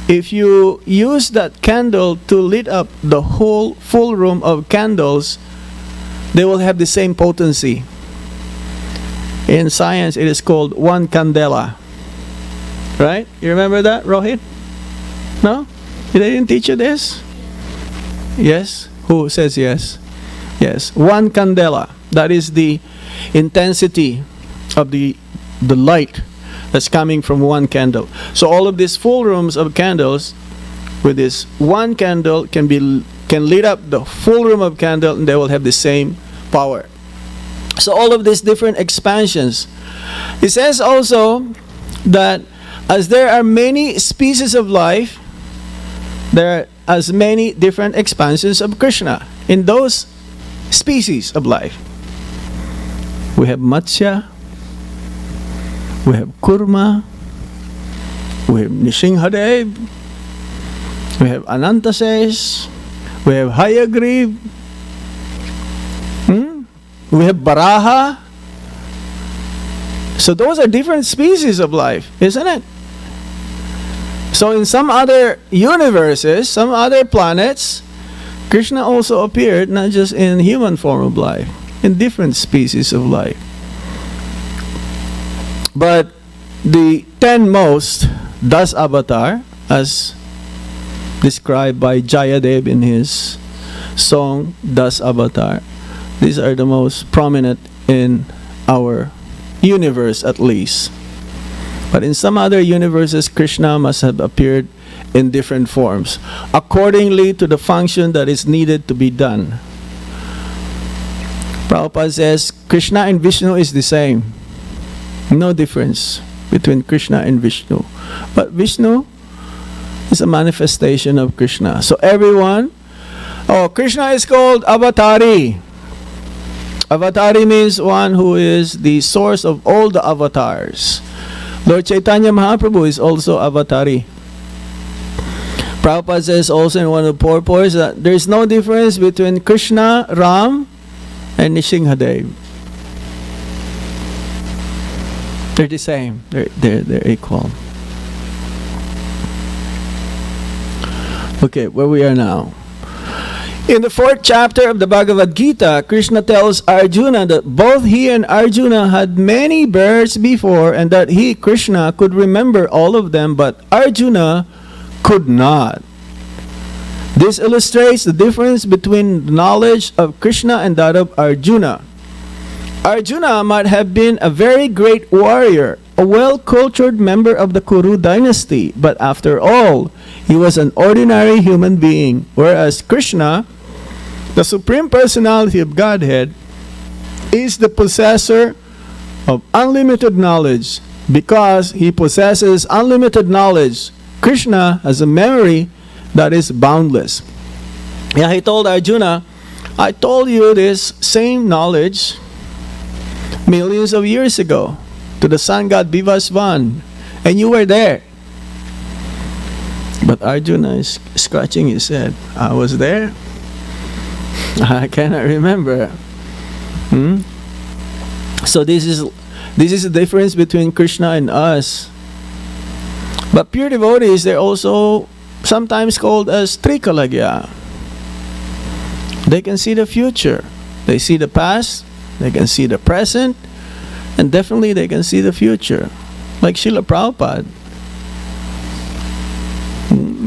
if you use that candle to lit up the whole full room of candles, they will have the same potency. In science, it is called one candela. Right? You remember that, Rohit? No? They didn't teach you this? Yes? Who says yes? Yes. One candela. That is the intensity of the light that's coming from one candle. So all of these full rooms of candles, with this one candle can lit up the full room of candle, and they will have the same power. So all of these different expansions. It says also that As there are many species of life, there are as many different expansions of Krishna in those species of life. We have Matsya, we have Kurma, we have Nrsimhadev, we have Anantases, we have Hayagriv, we have Baraha. So those are different species of life, isn't it? So in some other universes, some other planets, Krishna also appeared not just in human form of life, in different species of life. But the 10 most Das Avatar, as described by Jayadev in his song Das Avatar, these are the most prominent in our universe at least. But in some other universes, Krishna must have appeared in different forms, accordingly to the function that is needed to be done. Prabhupada says, Krishna and Vishnu is the same. No difference between Krishna and Vishnu. But Vishnu is a manifestation of Krishna. So everyone, Krishna is called Avatari. Avatari means one who is the source of all the avatars. Lord Chaitanya Mahaprabhu is also Avatari. Prabhupada says also in one of the purports that there is no difference between Krishna, Ram, and Nrsimhadev. They're the same. They're equal. Okay, where we are now. In the 4th chapter of the Bhagavad Gita, Krishna tells Arjuna that both he and Arjuna had many births before and that he, Krishna, could remember all of them, but Arjuna could not. This illustrates the difference between the knowledge of Krishna and that of Arjuna. Arjuna might have been a very great warrior, a well-cultured member of the Kuru dynasty, but after all, he was an ordinary human being, whereas Krishna, the Supreme Personality of Godhead, is the possessor of unlimited knowledge. Because he possesses unlimited knowledge, Krishna has a memory that is boundless. Yeah, he told Arjuna, I told you this same knowledge millions of years ago to the sun god Vivasvan, and you were there. But Arjuna is scratching his head. I was there? I cannot remember. So this is the difference between Krishna and us. But pure devotees, they're also sometimes called as Trikalagya. They can see the future. They see the past, they can see the present, and definitely they can see the future. Like Srila Prabhupada.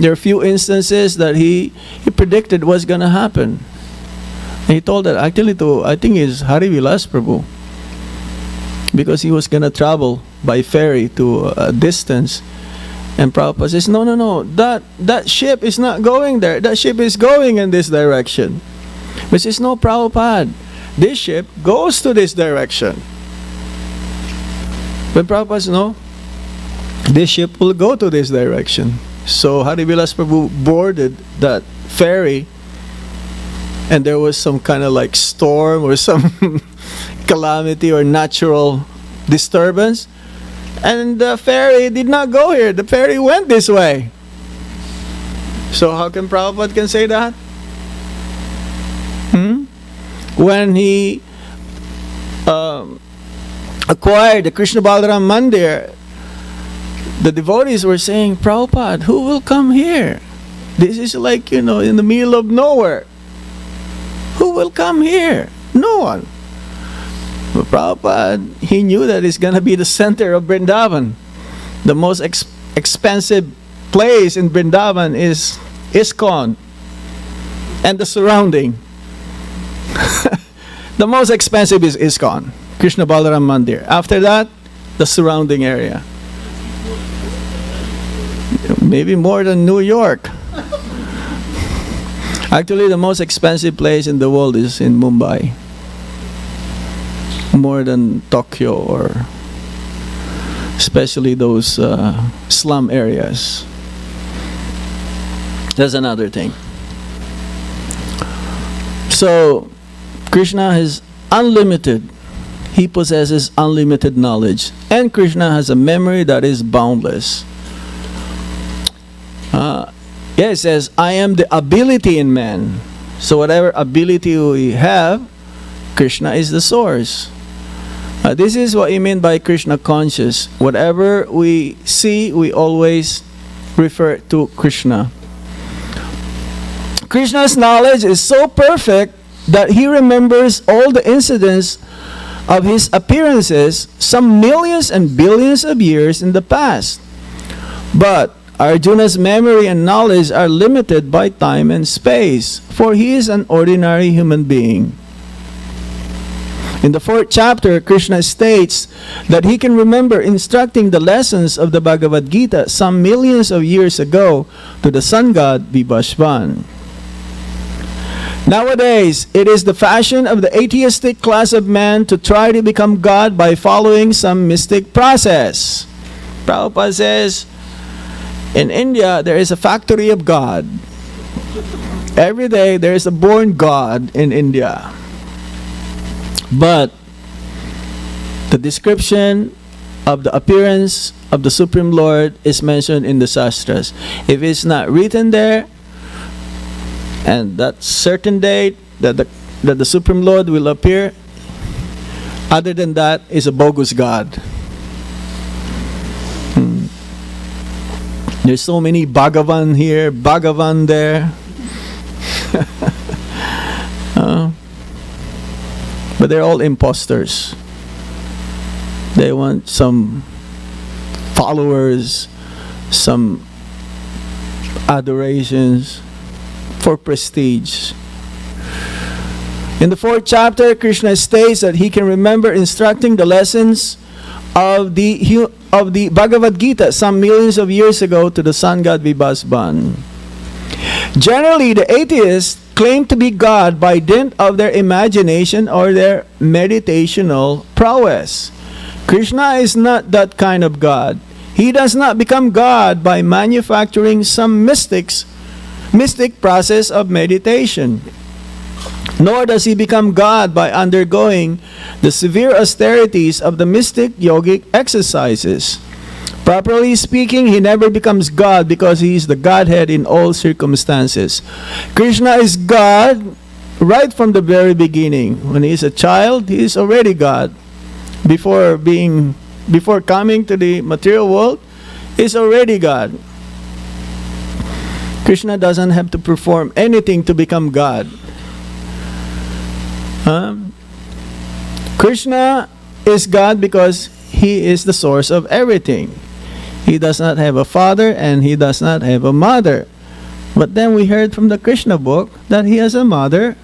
There are a few instances that he predicted what's going to happen. And he told that actually to, I think it's Hari Vilas Prabhu. Because he was going to travel by ferry to a distance. And Prabhupada says, no, that ship is not going there. That ship is going in this direction. But he says, no, Prabhupada, this ship goes to this direction. But Prabhupada says, no, this ship will go to this direction. So Hari Vilas Prabhu boarded that ferry, and there was some kind of like storm or some calamity or natural disturbance, and the ferry did not go here. The ferry went this way. So how can Prabhupada can say that? When he acquired the Krishna Balaram Mandir, the devotees were saying, Prabhupada, who will come here? This is like, in the middle of nowhere. Who will come here? No one. But Prabhupada, he knew that it's going to be the center of Vrindavan. The most expensive place in Vrindavan is ISKCON and the surrounding. The most expensive is ISKCON, Krishna Balaram Mandir. After that, the surrounding area. Maybe more than New York. Actually, the most expensive place in the world is in Mumbai. More than Tokyo or especially those slum areas. That's another thing. So Krishna is unlimited. He possesses unlimited knowledge, and Krishna has a memory that is boundless. It says, I am the ability in man. So whatever ability we have, Krishna is the source. This is what you mean by Krishna conscious. Whatever we see, we always refer to Krishna. Krishna's knowledge is so perfect that he remembers all the incidents of his appearances some millions and billions of years in the past. But Arjuna's memory and knowledge are limited by time and space, for he is an ordinary human being. In the 4th chapter, Krishna states that he can remember instructing the lessons of the Bhagavad Gita some millions of years ago to the sun god Vibhashvan. Nowadays, it is the fashion of the atheistic class of man to try to become God by following some mystic process. Prabhupada says, in India, there is a factory of God. Every day, there is a born God in India. But the description of the appearance of the Supreme Lord is mentioned in the Shastras. If it's not written there, and that certain date that the Supreme Lord will appear, other than that is a bogus God. There's so many Bhagavan here, Bhagavan there. But they're all imposters. They want some followers, some adorations for prestige. In the 4th chapter, Krishna states that he can remember instructing the lessons of the Bhagavad Gita some millions of years ago to the sun god Vibhashvan. Generally, the atheists claim to be God by dint of their imagination or their meditational prowess. Krishna is not that kind of God. He does not become God by manufacturing some mystic process of meditation. Nor does he become God by undergoing the severe austerities of the mystic yogic exercises. Properly speaking, he never becomes God because he is the Godhead in all circumstances. Krishna is God right from the very beginning. When he is a child, he is already God. Before coming to the material world, he is already God. Krishna doesn't have to perform anything to become God. Krishna is God because he is the source of everything. He does not have a father and he does not have a mother. But then we heard from the Krishna book that he has a mother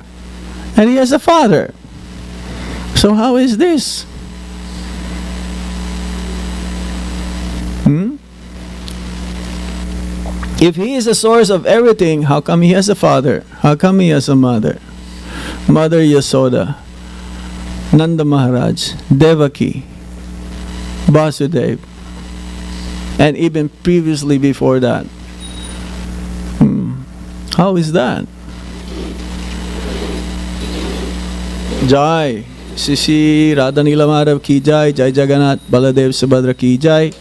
and he has a father. So how is this? If he is the source of everything, how come he has a father? How come he has a mother? Mother Yasoda, Nanda Maharaj, Devaki, Vasudev, and even previously before that. How is that? Jai, Sisi Radhanila Madhav ki jai, Jai Jagannath Baladev Subhadra ki jai,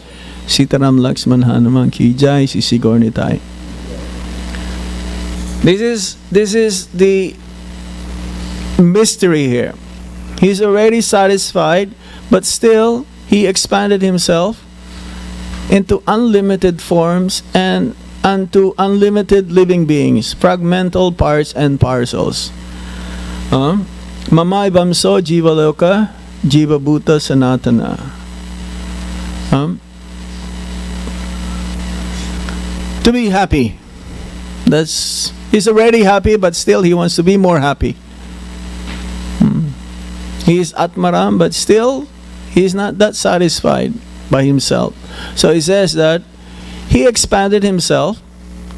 Sitaram Lakshman Hanuman ki jai, Sisi Gornitai. This is the mystery here. He's already satisfied, but still he expanded himself into unlimited forms and unto unlimited living beings, fragmental parts and parcels. Mamai Vamso Jiva Loka Jiva Bhuta Sanatana. To be happy. He's already happy, but still he wants to be more happy. He is Atmaram, but still he is not that satisfied by himself. So he says that he expanded himself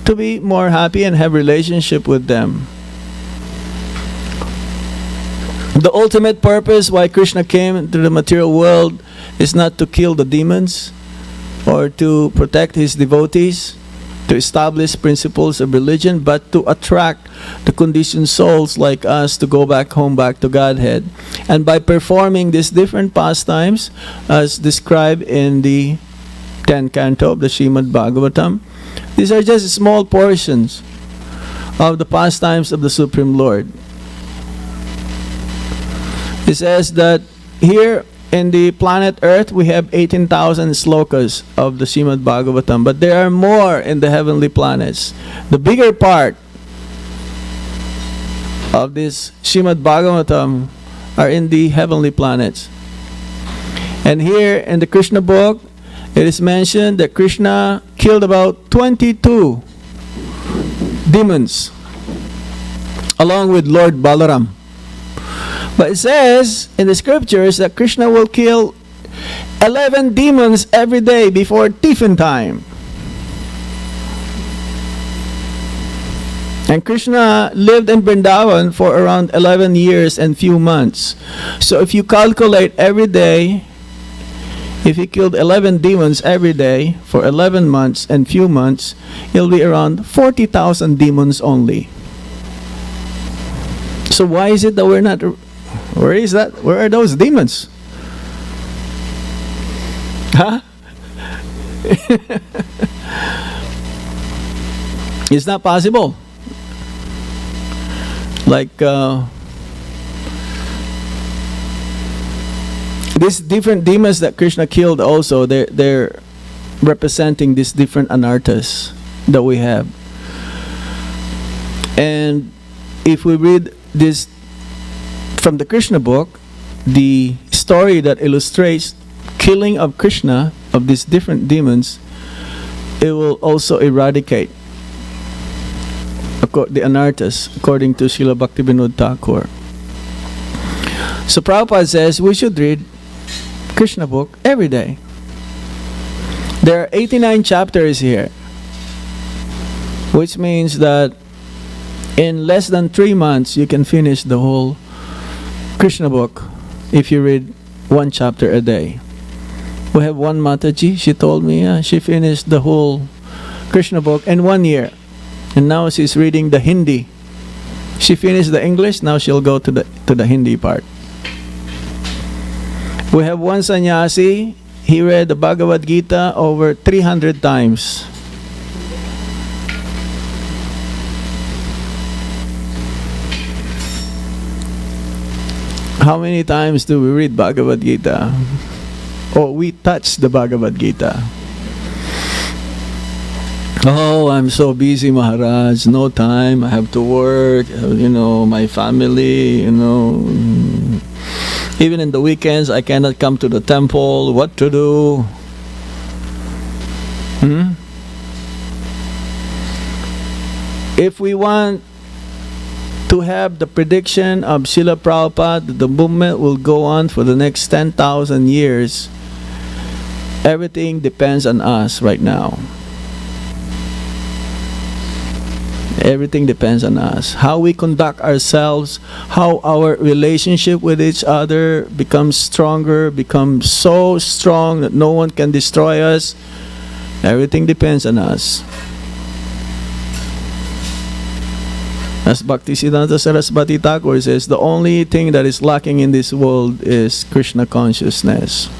to be more happy and have relationship with them. The ultimate purpose why Krishna came into the material world is not to kill the demons, or to protect his devotees, to establish principles of religion, but to attract the conditioned souls like us to go back home, back to Godhead. And by performing these different pastimes, as described in the 10th canto of the Srimad Bhagavatam, these are just small portions of the pastimes of the Supreme Lord. It says that here in the planet Earth, we have 18,000 slokas of the Srimad Bhagavatam, but there are more in the heavenly planets. The bigger part of this Srimad Bhagavatam are in the heavenly planets. And here in the Krishna book, it is mentioned that Krishna killed about 22 demons along with Lord Balaram. But it says in the scriptures that Krishna will kill 11 demons every day before tiffin time. And Krishna lived in Vrindavan for around 11 years and few months. So if you calculate every day, if he killed 11 demons every day for 11 months and few months, it'll be around 40,000 demons only. So why is it that we're not... Where is that? Where are those demons? Huh? It's not possible. Like these different demons that Krishna killed also, they're representing these different anarthas that we have. And if we read this from the Krishna book, the story that illustrates killing of Krishna, of these different demons, it will also eradicate the anarthas, according to Srila Bhaktivinoda Thakur. So Prabhupada says we should read Krishna book every day. There are 89 chapters here, which means that in less than 3 months you can finish the whole Krishna book if you read one chapter a day. We have one Mataji, she told me she finished the whole Krishna book in 1 year. And now she's reading the Hindi. She finished the English, now she'll go to the Hindi part. We have one sannyasi, he read the Bhagavad Gita over 300 times. How many times do we read Bhagavad Gita? Or we touch the Bhagavad Gita? Oh, I'm so busy, Maharaj. No time. I have to work. My family. Even in the weekends, I cannot come to the temple. What to do? If we want to have the prediction of Srila Prabhupada that the movement will go on for the next 10,000 years, everything depends on us right now. Everything depends on us. How we conduct ourselves, how our relationship with each other becomes stronger, becomes so strong that no one can destroy us. Everything depends on us. As Bhaktisiddhanta Saraswati Thakur says, the only thing that is lacking in this world is Krishna consciousness.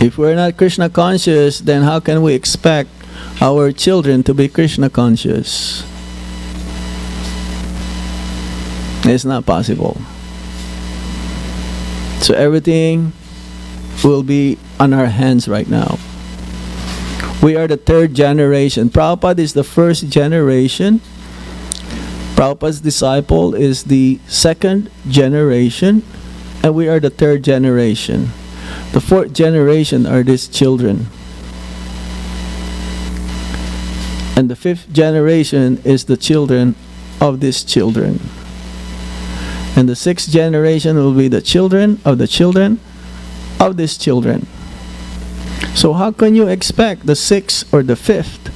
If we're not Krishna conscious, then how can we expect our children to be Krishna conscious? It's not possible. So everything will be on our hands right now. We are the third generation. Prabhupada is the first generation. Prabhupada's disciple is the second generation. And we are the third generation. The fourth generation are these children. And the fifth generation is the children of these children. And the sixth generation will be the children of the children of these children. So how can you expect the sixth or the fifth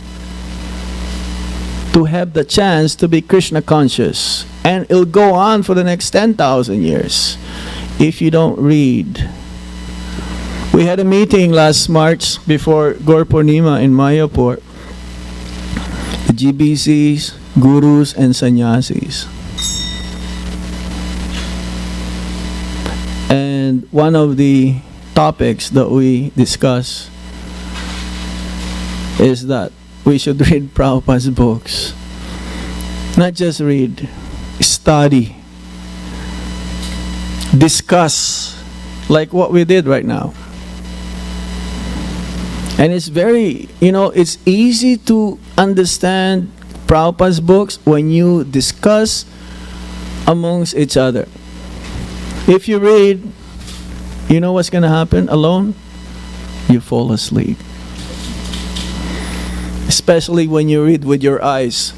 to have the chance to be Krishna conscious? And it'll go on for the next 10,000 years if you don't read We had a meeting last March before Gaur Purnima in Mayapur. The GBCs, gurus, and sannyasis. And one of the topics that we discuss is that we should read Prabhupada's books. Not just read, study, discuss, like what we did right now. And it's very, it's easy to understand Prabhupada's books when you discuss amongst each other. If you read, you know what's going to happen alone? You fall asleep. Especially when you read with your eyes.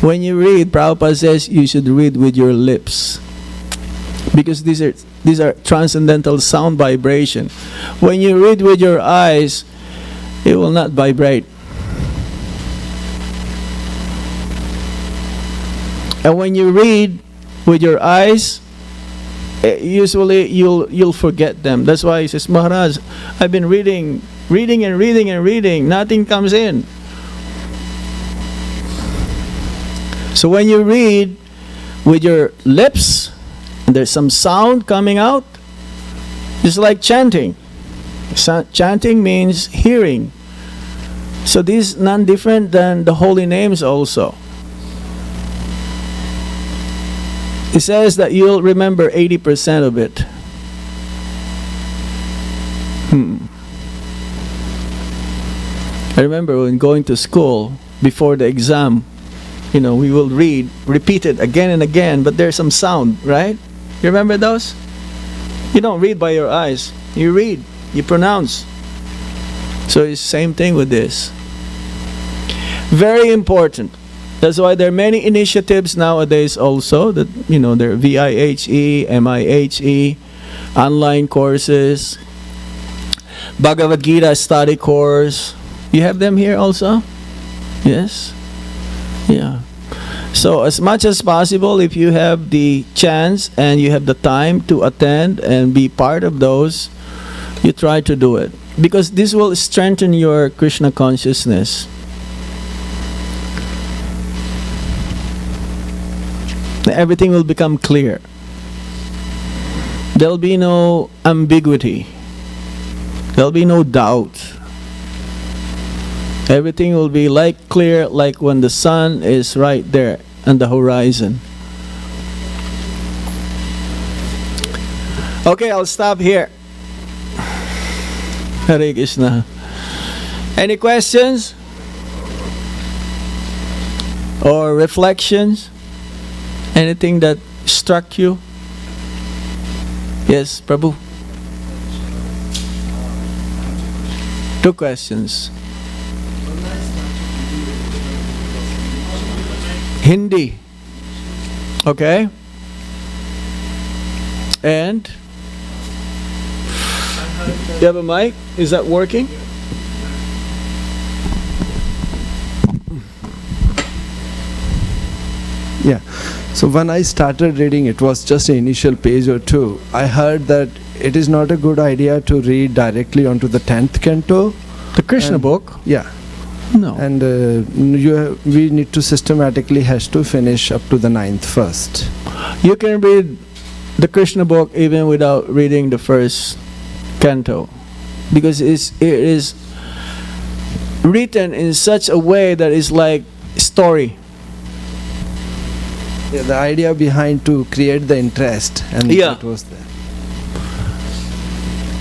When you read, Prabhupada says you should read with your lips. Because these are transcendental sound vibration. When you read with your eyes, it will not vibrate. And when you read with your eyes, usually you'll forget them. That's why he says, Maharaj, I've been reading. Nothing comes in. So when you read with your lips, and there's some sound coming out, it's like chanting. Chanting means hearing. So this is none different than the holy names also. It says that you'll remember 80% of it. I remember when going to school, before the exam, we will repeat it again and again, but there's some sound, right? You remember those? You don't read by your eyes. You read, you pronounce. So it's the same thing with this. Very important. That's why there are many initiatives nowadays also that, there are VIHE, MIHE, online courses, Bhagavad Gita study course. You have them here also? Yes? Yeah. So as much as possible, if you have the chance and you have the time to attend and be part of those, you try to do it. Because this will strengthen your Krishna consciousness. Everything will become clear. There'll be no ambiguity. There'll be no doubt. Everything will be clear, like when the sun is right there on the horizon. Okay, I'll stop here. Hare Krishna. Any questions? Or reflections? Anything that struck you? Yes, Prabhu? 2 questions. Hindi. Okay. And? You have a mic? Is that working? Yeah. So when I started reading, it was just an initial page or 2. I heard that it is not a good idea to read directly onto the 10th canto. The Krishna book? Yeah. No. And we need to systematically has to finish up to the 9th first. You can read the Krishna book even without reading the first canto, because it is written in such a way that is like story. Yeah, the idea behind to create the interest, and that was there.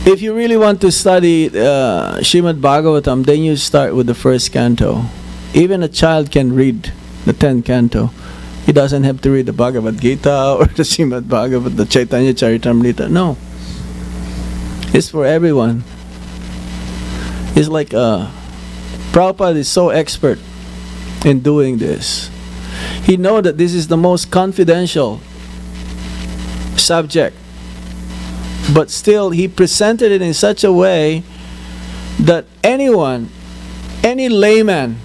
If you really want to study Srimad Bhagavatam, then you start with the first canto. Even a child can read the 10th canto. He doesn't have to read the Bhagavad Gita or the Srimad Bhagavatam, the Chaitanya Charitamrita. No. It's for everyone. It's like Prabhupada is so expert in doing this. He knows that this is the most confidential subject. But still, he presented it in such a way that anyone, any layman,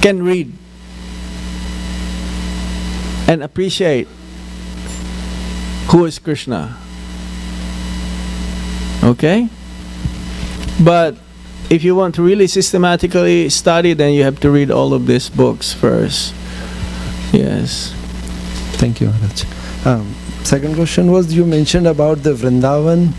can read and appreciate who is Krishna. Okay? But if you want to really systematically study, then you have to read all of these books first. Yes. Thank you, Maharaj. Second question was, you mentioned about the Vrindavan,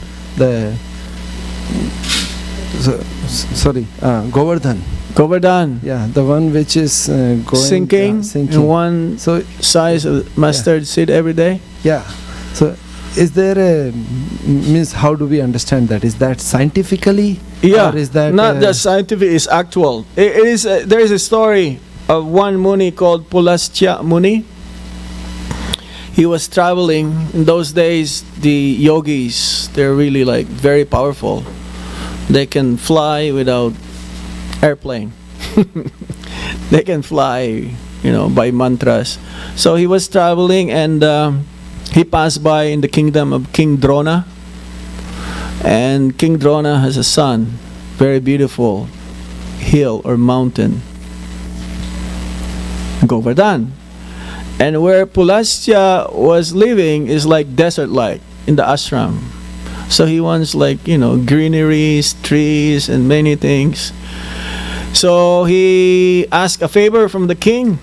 Govardhan. Govardhan. Yeah, the one which is going sinking in one size of mustard seed every day. Yeah. So, is there a means? How do we understand that? Is that scientifically? Yeah. Or is that not just scientific? It's actual. It is. There is a story of one Muni called Pulastya Muni. He was traveling in those days. The yogis, they're really like very powerful. They can fly without airplane. They can fly, by mantras. So he was traveling, and he passed by in the kingdom of King Drona. And King Drona has a son, very beautiful hill or mountain, Govardhan. And where Pulastya was living is like desert-like in the ashram. So he wants greeneries, trees, and many things. So he asked a favor from the king.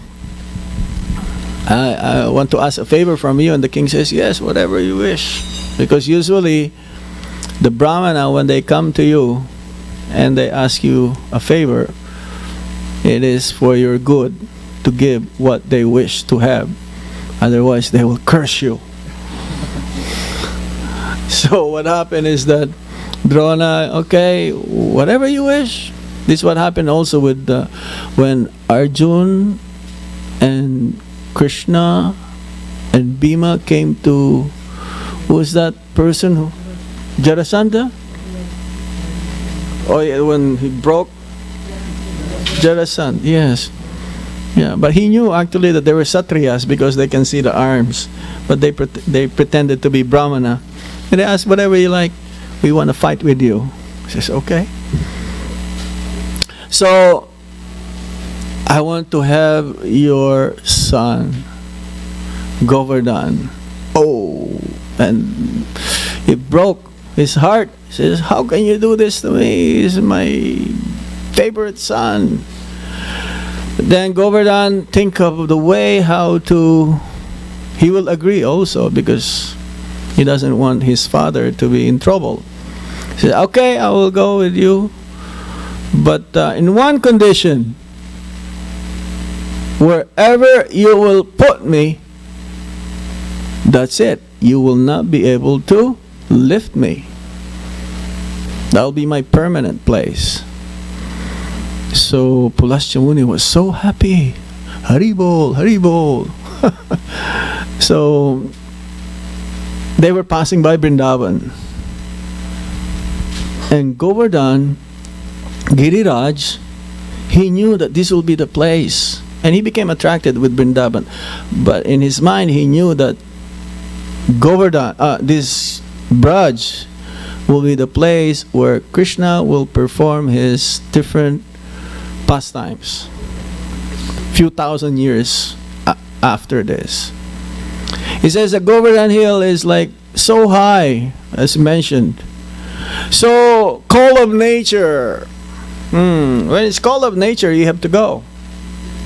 I want to ask a favor from you. And the king says, yes, whatever you wish. Because usually the Brahmana, when they come to you and they ask you a favor, it is for your good to give what they wish to have. Otherwise, they will curse you. So what happened is that Drona, okay, whatever you wish. This is what happened also with when Arjun and Krishna and Bhima came to, who was that person? Who? Jarasandha? Oh yeah, when he broke Jarasandha, yes. Yeah, but he knew actually that they were Satriyas because they can see the arms. But they pretended to be Brahmana. And they asked, whatever you like, we want to fight with you. He says, okay. So, I want to have your son, Govardhan. Oh, and it broke his heart. He says, how can you do this to me? He's my favorite son. But then Govardhan think of the way how to, he will agree also because he doesn't want his father to be in trouble. He says, okay, I will go with you. But in one condition, wherever you will put me, that's it. You will not be able to lift me. That will be my permanent place. So Pulastya Muni was so happy. Haribol, Haribol. So they were passing by Vrindavan. And Govardhan, Giriraj, he knew that this will be the place. And he became attracted with Vrindavan. But in his mind, he knew that Govardhan, this Braj, will be the place where Krishna will perform his different pastimes. Few thousand years after this. He says that Govardhan Hill is like so high, as mentioned. So, call of nature. When it's call of nature, you have to go.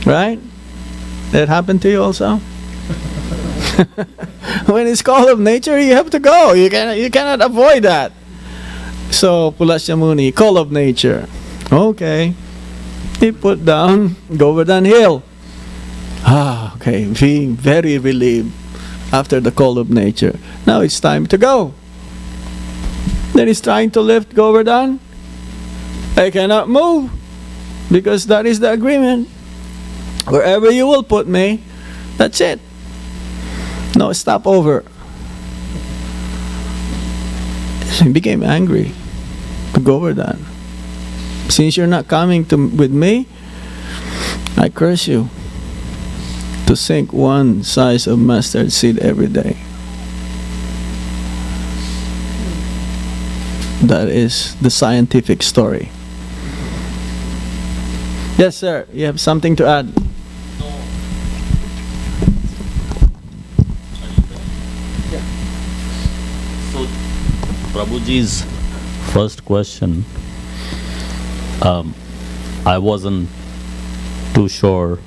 Right? That happened to you also? When it's call of nature, you have to go. You cannot avoid that. So, Pulastya Muni, call of nature. Okay. He put down Govardhan Hill. Okay. Being very relieved after the call of nature. Now it's time to go. Then he's trying to lift Govardhan. I cannot move because that is the agreement. Wherever you will put me, that's it. No stopover. So he became angry to Govardhan. Since you're not coming with me, I curse you to sink one size of mustard seed every day. That is the scientific story. Yes, sir. You have something to add? Prabhuji's first question, I wasn't too sure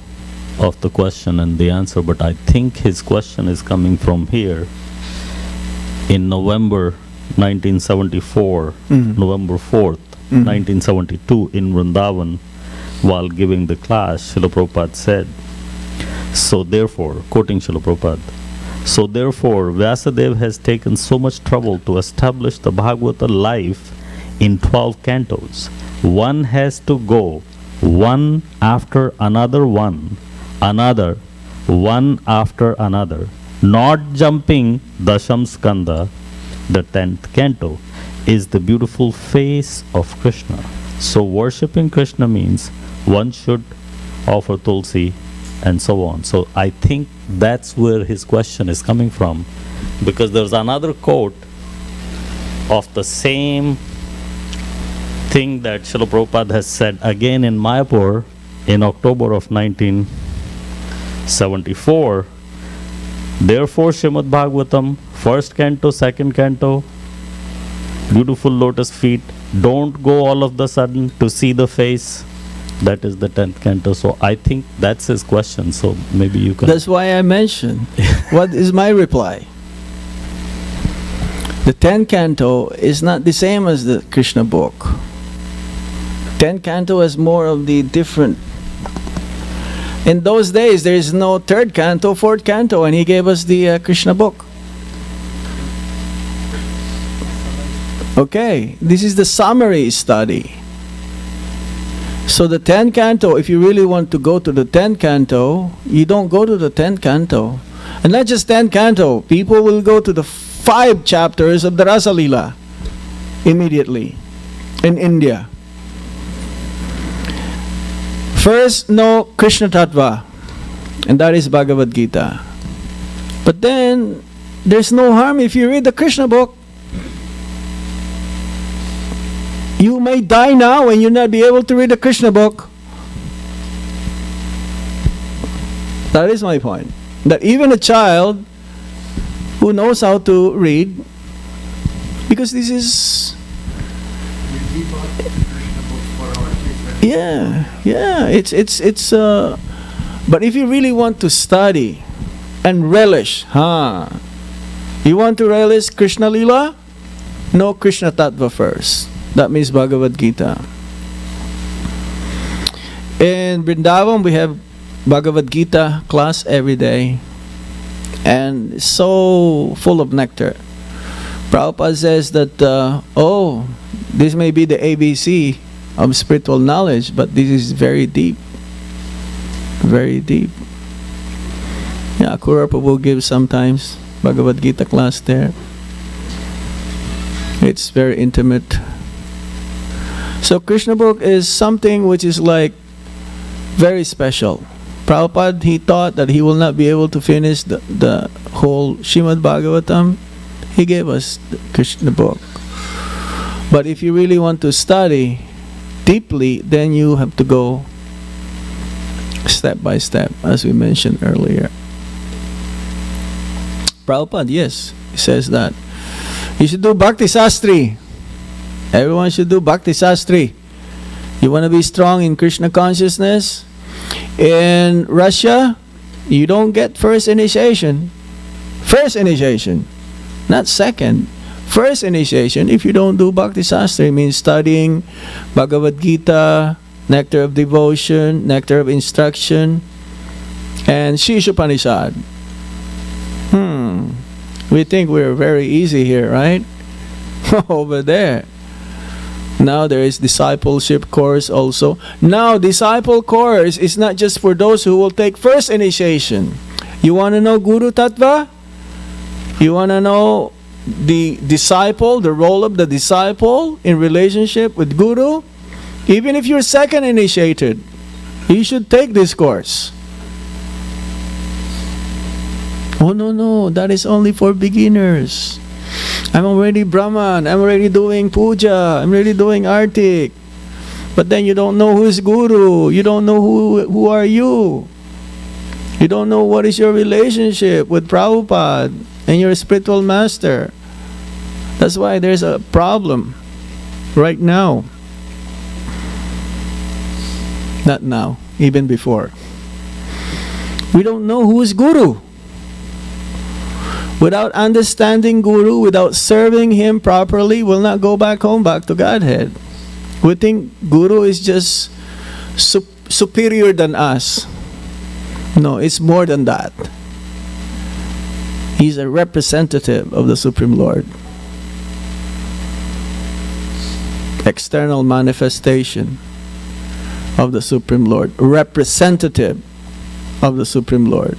of the question and the answer, but I think his question is coming from here. In November 1974, November 4th, 1972, in Vrindavan, while giving the class, Srila Prabhupada said, so therefore, quoting Srila Prabhupada, so therefore, Vyasadeva has taken so much trouble to establish the Bhagavata life in 12 cantos. One has to go one after another one after another, not jumping Dasham Skanda. The 10th canto is the beautiful face of Krishna. So worshipping Krishna means one should offer tulsi and so on. So I think that's where his question is coming from, because there's another quote of the same thing that Srila Prabhupada has said again in Mayapur in October of 1974. Therefore, Srimad Bhagavatam, first canto, second canto, beautiful lotus feet, don't go all of the sudden to see the face. That is the 10th canto. So I think that's his question. So maybe you can... That's why I mentioned. What is my reply? The 10th canto is not the same as the Krishna book. 10th canto has more of the different... In those days, there is no 3rd canto, 4th canto, and he gave us the Krishna book. Okay, this is the summary study. So the 10th canto, if you really want to go to the 10th canto, you don't go to the 10th canto. And not just 10th canto, people will go to the 5 chapters of the Rasa Leela immediately in India. First, know Krishna Tattva, and that is Bhagavad Gita. But then, there's no harm if you read the Krishna book. You may die now and you'll not be able to read the Krishna book. That is my point. That even a child who knows how to read, because this is... Yeah, it's but if you really want to study and relish, you want to relish Krishna Leela? Know Krishna Tattva first. That means Bhagavad Gita. In Vrindavan, we have Bhagavad Gita class every day, and it's so full of nectar. Prabhupada says that, this may be the ABC of spiritual knowledge, but this is very deep. Very deep. Yeah, Akura Prabhu gives sometimes Bhagavad Gita class there. It's very intimate. So Krishna book is something which is like very special. Prabhupada, he thought that he will not be able to finish the whole Srimad Bhagavatam. He gave us the Krishna book. But if you really want to study deeply, then you have to go step by step, as we mentioned earlier. Prabhupada, yes, he says that. You should do Bhakti Sastri. Everyone should do Bhakti Sastri. You want to be strong in Krishna consciousness? In Russia, you don't get first initiation. First initiation, not second. First initiation, if you don't do Bhakti Sastri, means studying Bhagavad Gita, Nectar of Devotion, Nectar of Instruction, and Shishopanishad. We think we're very easy here, right? Over there. Now there is discipleship course also. Now disciple course is not just for those who will take first initiation. You want to know Guru Tattva? You want to know the disciple, the role of the disciple in relationship with Guru? Even if you're second initiated, you should take this course. Oh no, that is only for beginners. I'm already Brahman, I'm already doing puja, I'm already doing artik. But then you don't know who is Guru, you don't know who are you. You don't know what is your relationship with Prabhupada and your spiritual master. That's why there's a problem right now. Not now, even before. We don't know who is Guru. Without understanding Guru, without serving him properly, we'll not go back home, back to Godhead. We think Guru is just superior than us. No, it's more than that. He's a representative of the Supreme Lord. External manifestation of the Supreme Lord. Representative of the Supreme Lord.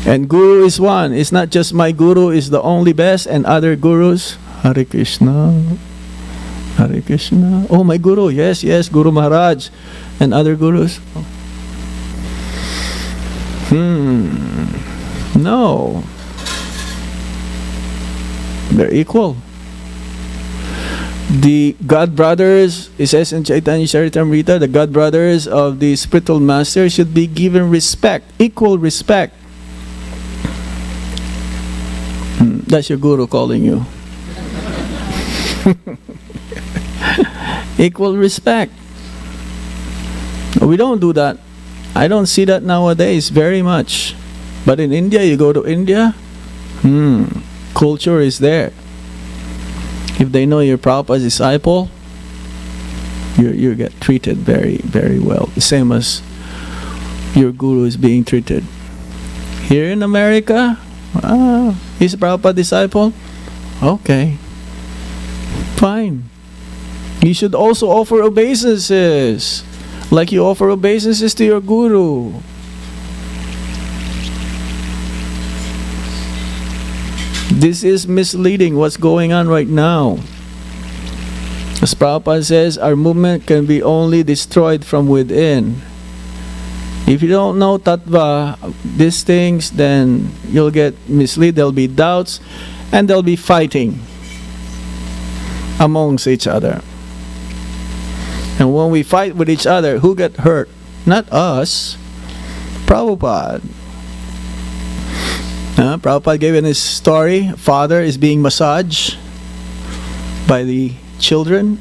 And Guru is one. It's not just my Guru is the only best and other Gurus. Hare Krishna. Hare Krishna. Oh, my Guru. Yes, yes, Guru Maharaj. And other Gurus. No. They're equal. The God brothers, it says in Chaitanya Charitamrita, the God brothers of the spiritual master should be given respect, equal respect. That's your Guru calling you. Equal respect. We don't do that. I don't see that nowadays very much. But in India, you go to India, culture is there. If they know you're Prabhupada's disciple, you get treated very, very well. The same as your Guru is being treated. Here in America, he's a Prabhupada disciple? Okay. Fine. You should also offer obeisances. Like you offer obeisances to your Guru. This is misleading what's going on right now. As Prabhupada says, our movement can be only destroyed from within. If you don't know tattva, these things, then you'll get misled. There'll be doubts and there'll be fighting amongst each other. And when we fight with each other, who get hurt? Not us. Prabhupada. Prabhupada gave in his story, father is being massaged by the children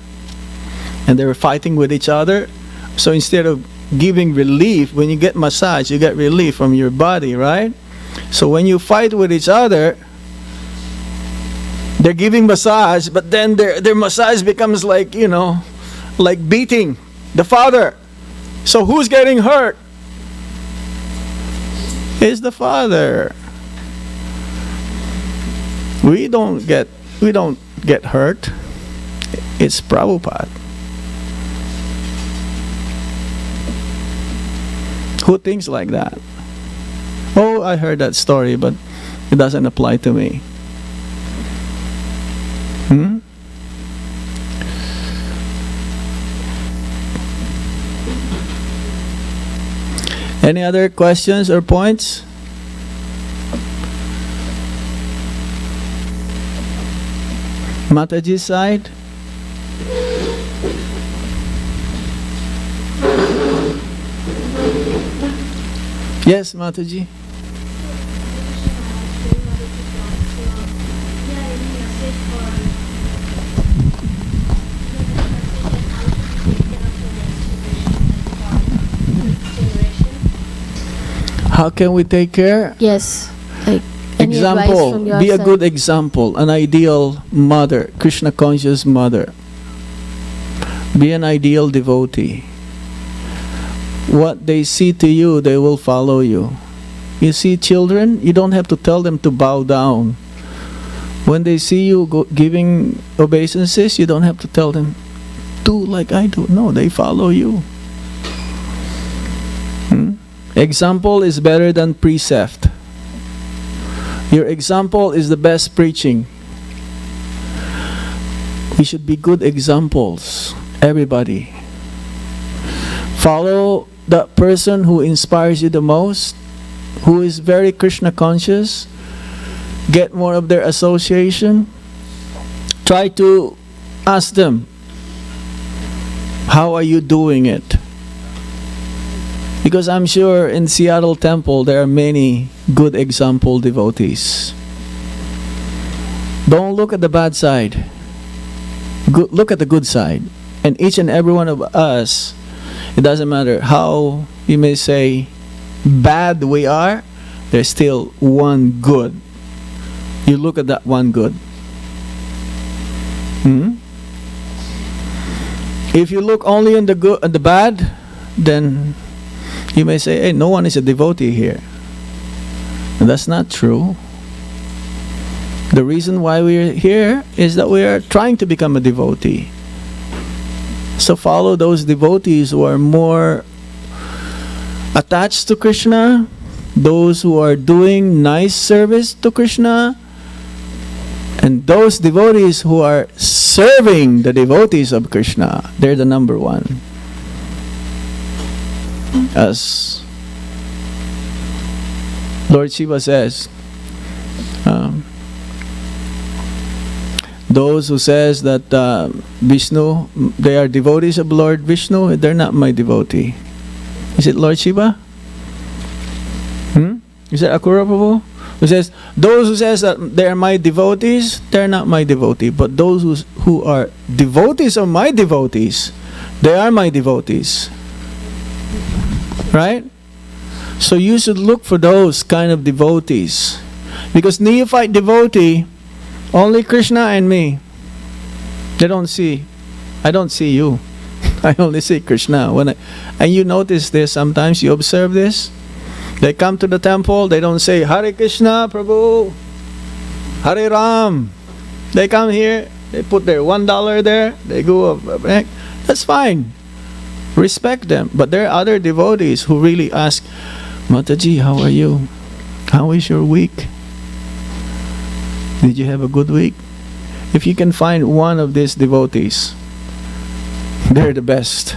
and they were fighting with each other. So instead of giving relief, when you get massage, you get relief from your body, right? So when you fight with each other, they're giving massage, but then their massage becomes like, like beating the father. So who's getting hurt? It's the father. We don't get hurt. It's Prabhupada. Who thinks like that? Oh, I heard that story, but it doesn't apply to me. Any other questions or points? Mataji's side? Yes, Mataji. How can we take care? Yes. Like any advice Example, from your be a side? good example, an ideal mother, Krishna conscious mother. Be an ideal devotee. What they see to you, they will follow you. You see children, you don't have to tell them to bow down. When they see you giving obeisances, you don't have to tell them, do like I do. No, they follow you. Example is better than precept. Your example is the best preaching. We should be good examples, everybody. Follow the person who inspires you the most, who is very Krishna conscious. Get more of their association. Try to ask them, how are you doing it? Because I'm sure in Seattle Temple there are many good example devotees. Don't look at the bad side. Look at the good side. And each and every one of us, it doesn't matter how you may say bad we are, there's still one good. You look at that one good. If you look only on the good and the bad, then you may say, hey, no one is a devotee here. And that's not true. The reason why we're here is that we are trying to become a devotee. So follow those devotees who are more attached to Krishna, those who are doing nice service to Krishna, and those devotees who are serving the devotees of Krishna. They're the number one. As Lord Shiva says, those who says that Vishnu, they are devotees of Lord Vishnu, they're not my devotee. Is it Lord Shiva? Is that Akura Prabhu? Who says, those who says that they are my devotees, they're not my devotee. But those who are devotees of my devotees, they are my devotees. Right? So you should look for those kind of devotees. Because neophyte devotee, only Krishna and me. They don't see. I don't see you. I only see Krishna. And you notice this, sometimes you observe this. They come to the temple, they don't say, Hare Krishna, Prabhu, Hare Ram. They come here, they put their $1 there, they go back. That's fine. Respect them. But there are other devotees who really ask, Mataji, how are you? How is your week? Did you have a good week? If you can find one of these devotees, they're the best.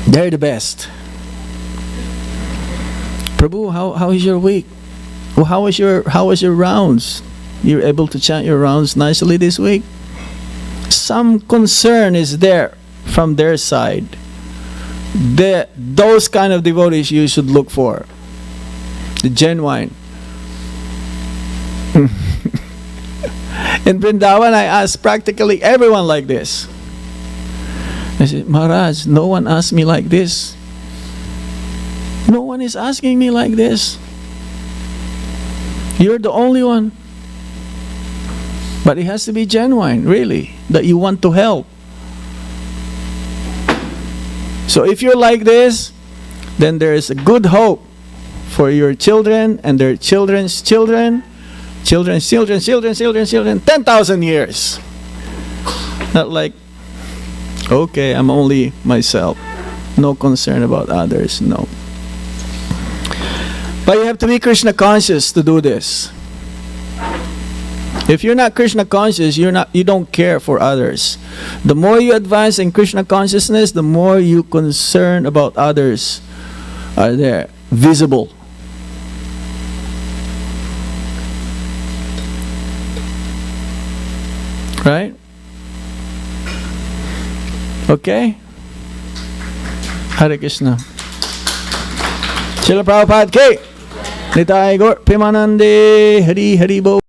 They're the best. Prabhu, how is your week? Well, how was your rounds? You're able to chant your rounds nicely this week? Some concern is there from their side. Those kind of devotees you should look for. The genuine. In Vrindavan, I asked practically everyone like this. I said, Maharaj, no one asked me like this. No one is asking me like this. You're the only one. But it has to be genuine, really, that you want to help. So if you're like this, then there is a good hope for your children and their children's children, children's children, 10,000 years. Not like, okay, I'm only myself. No concern about others, no. But you have to be Krishna conscious to do this. If you're not Krishna conscious, you don't care for others. The more you advance in Krishna consciousness, the more you concern about others are there, visible. Right? Okay? Hare Krishna. Srila Prabhupada ki Nitai Gaur Premanande Hari Hari Bo.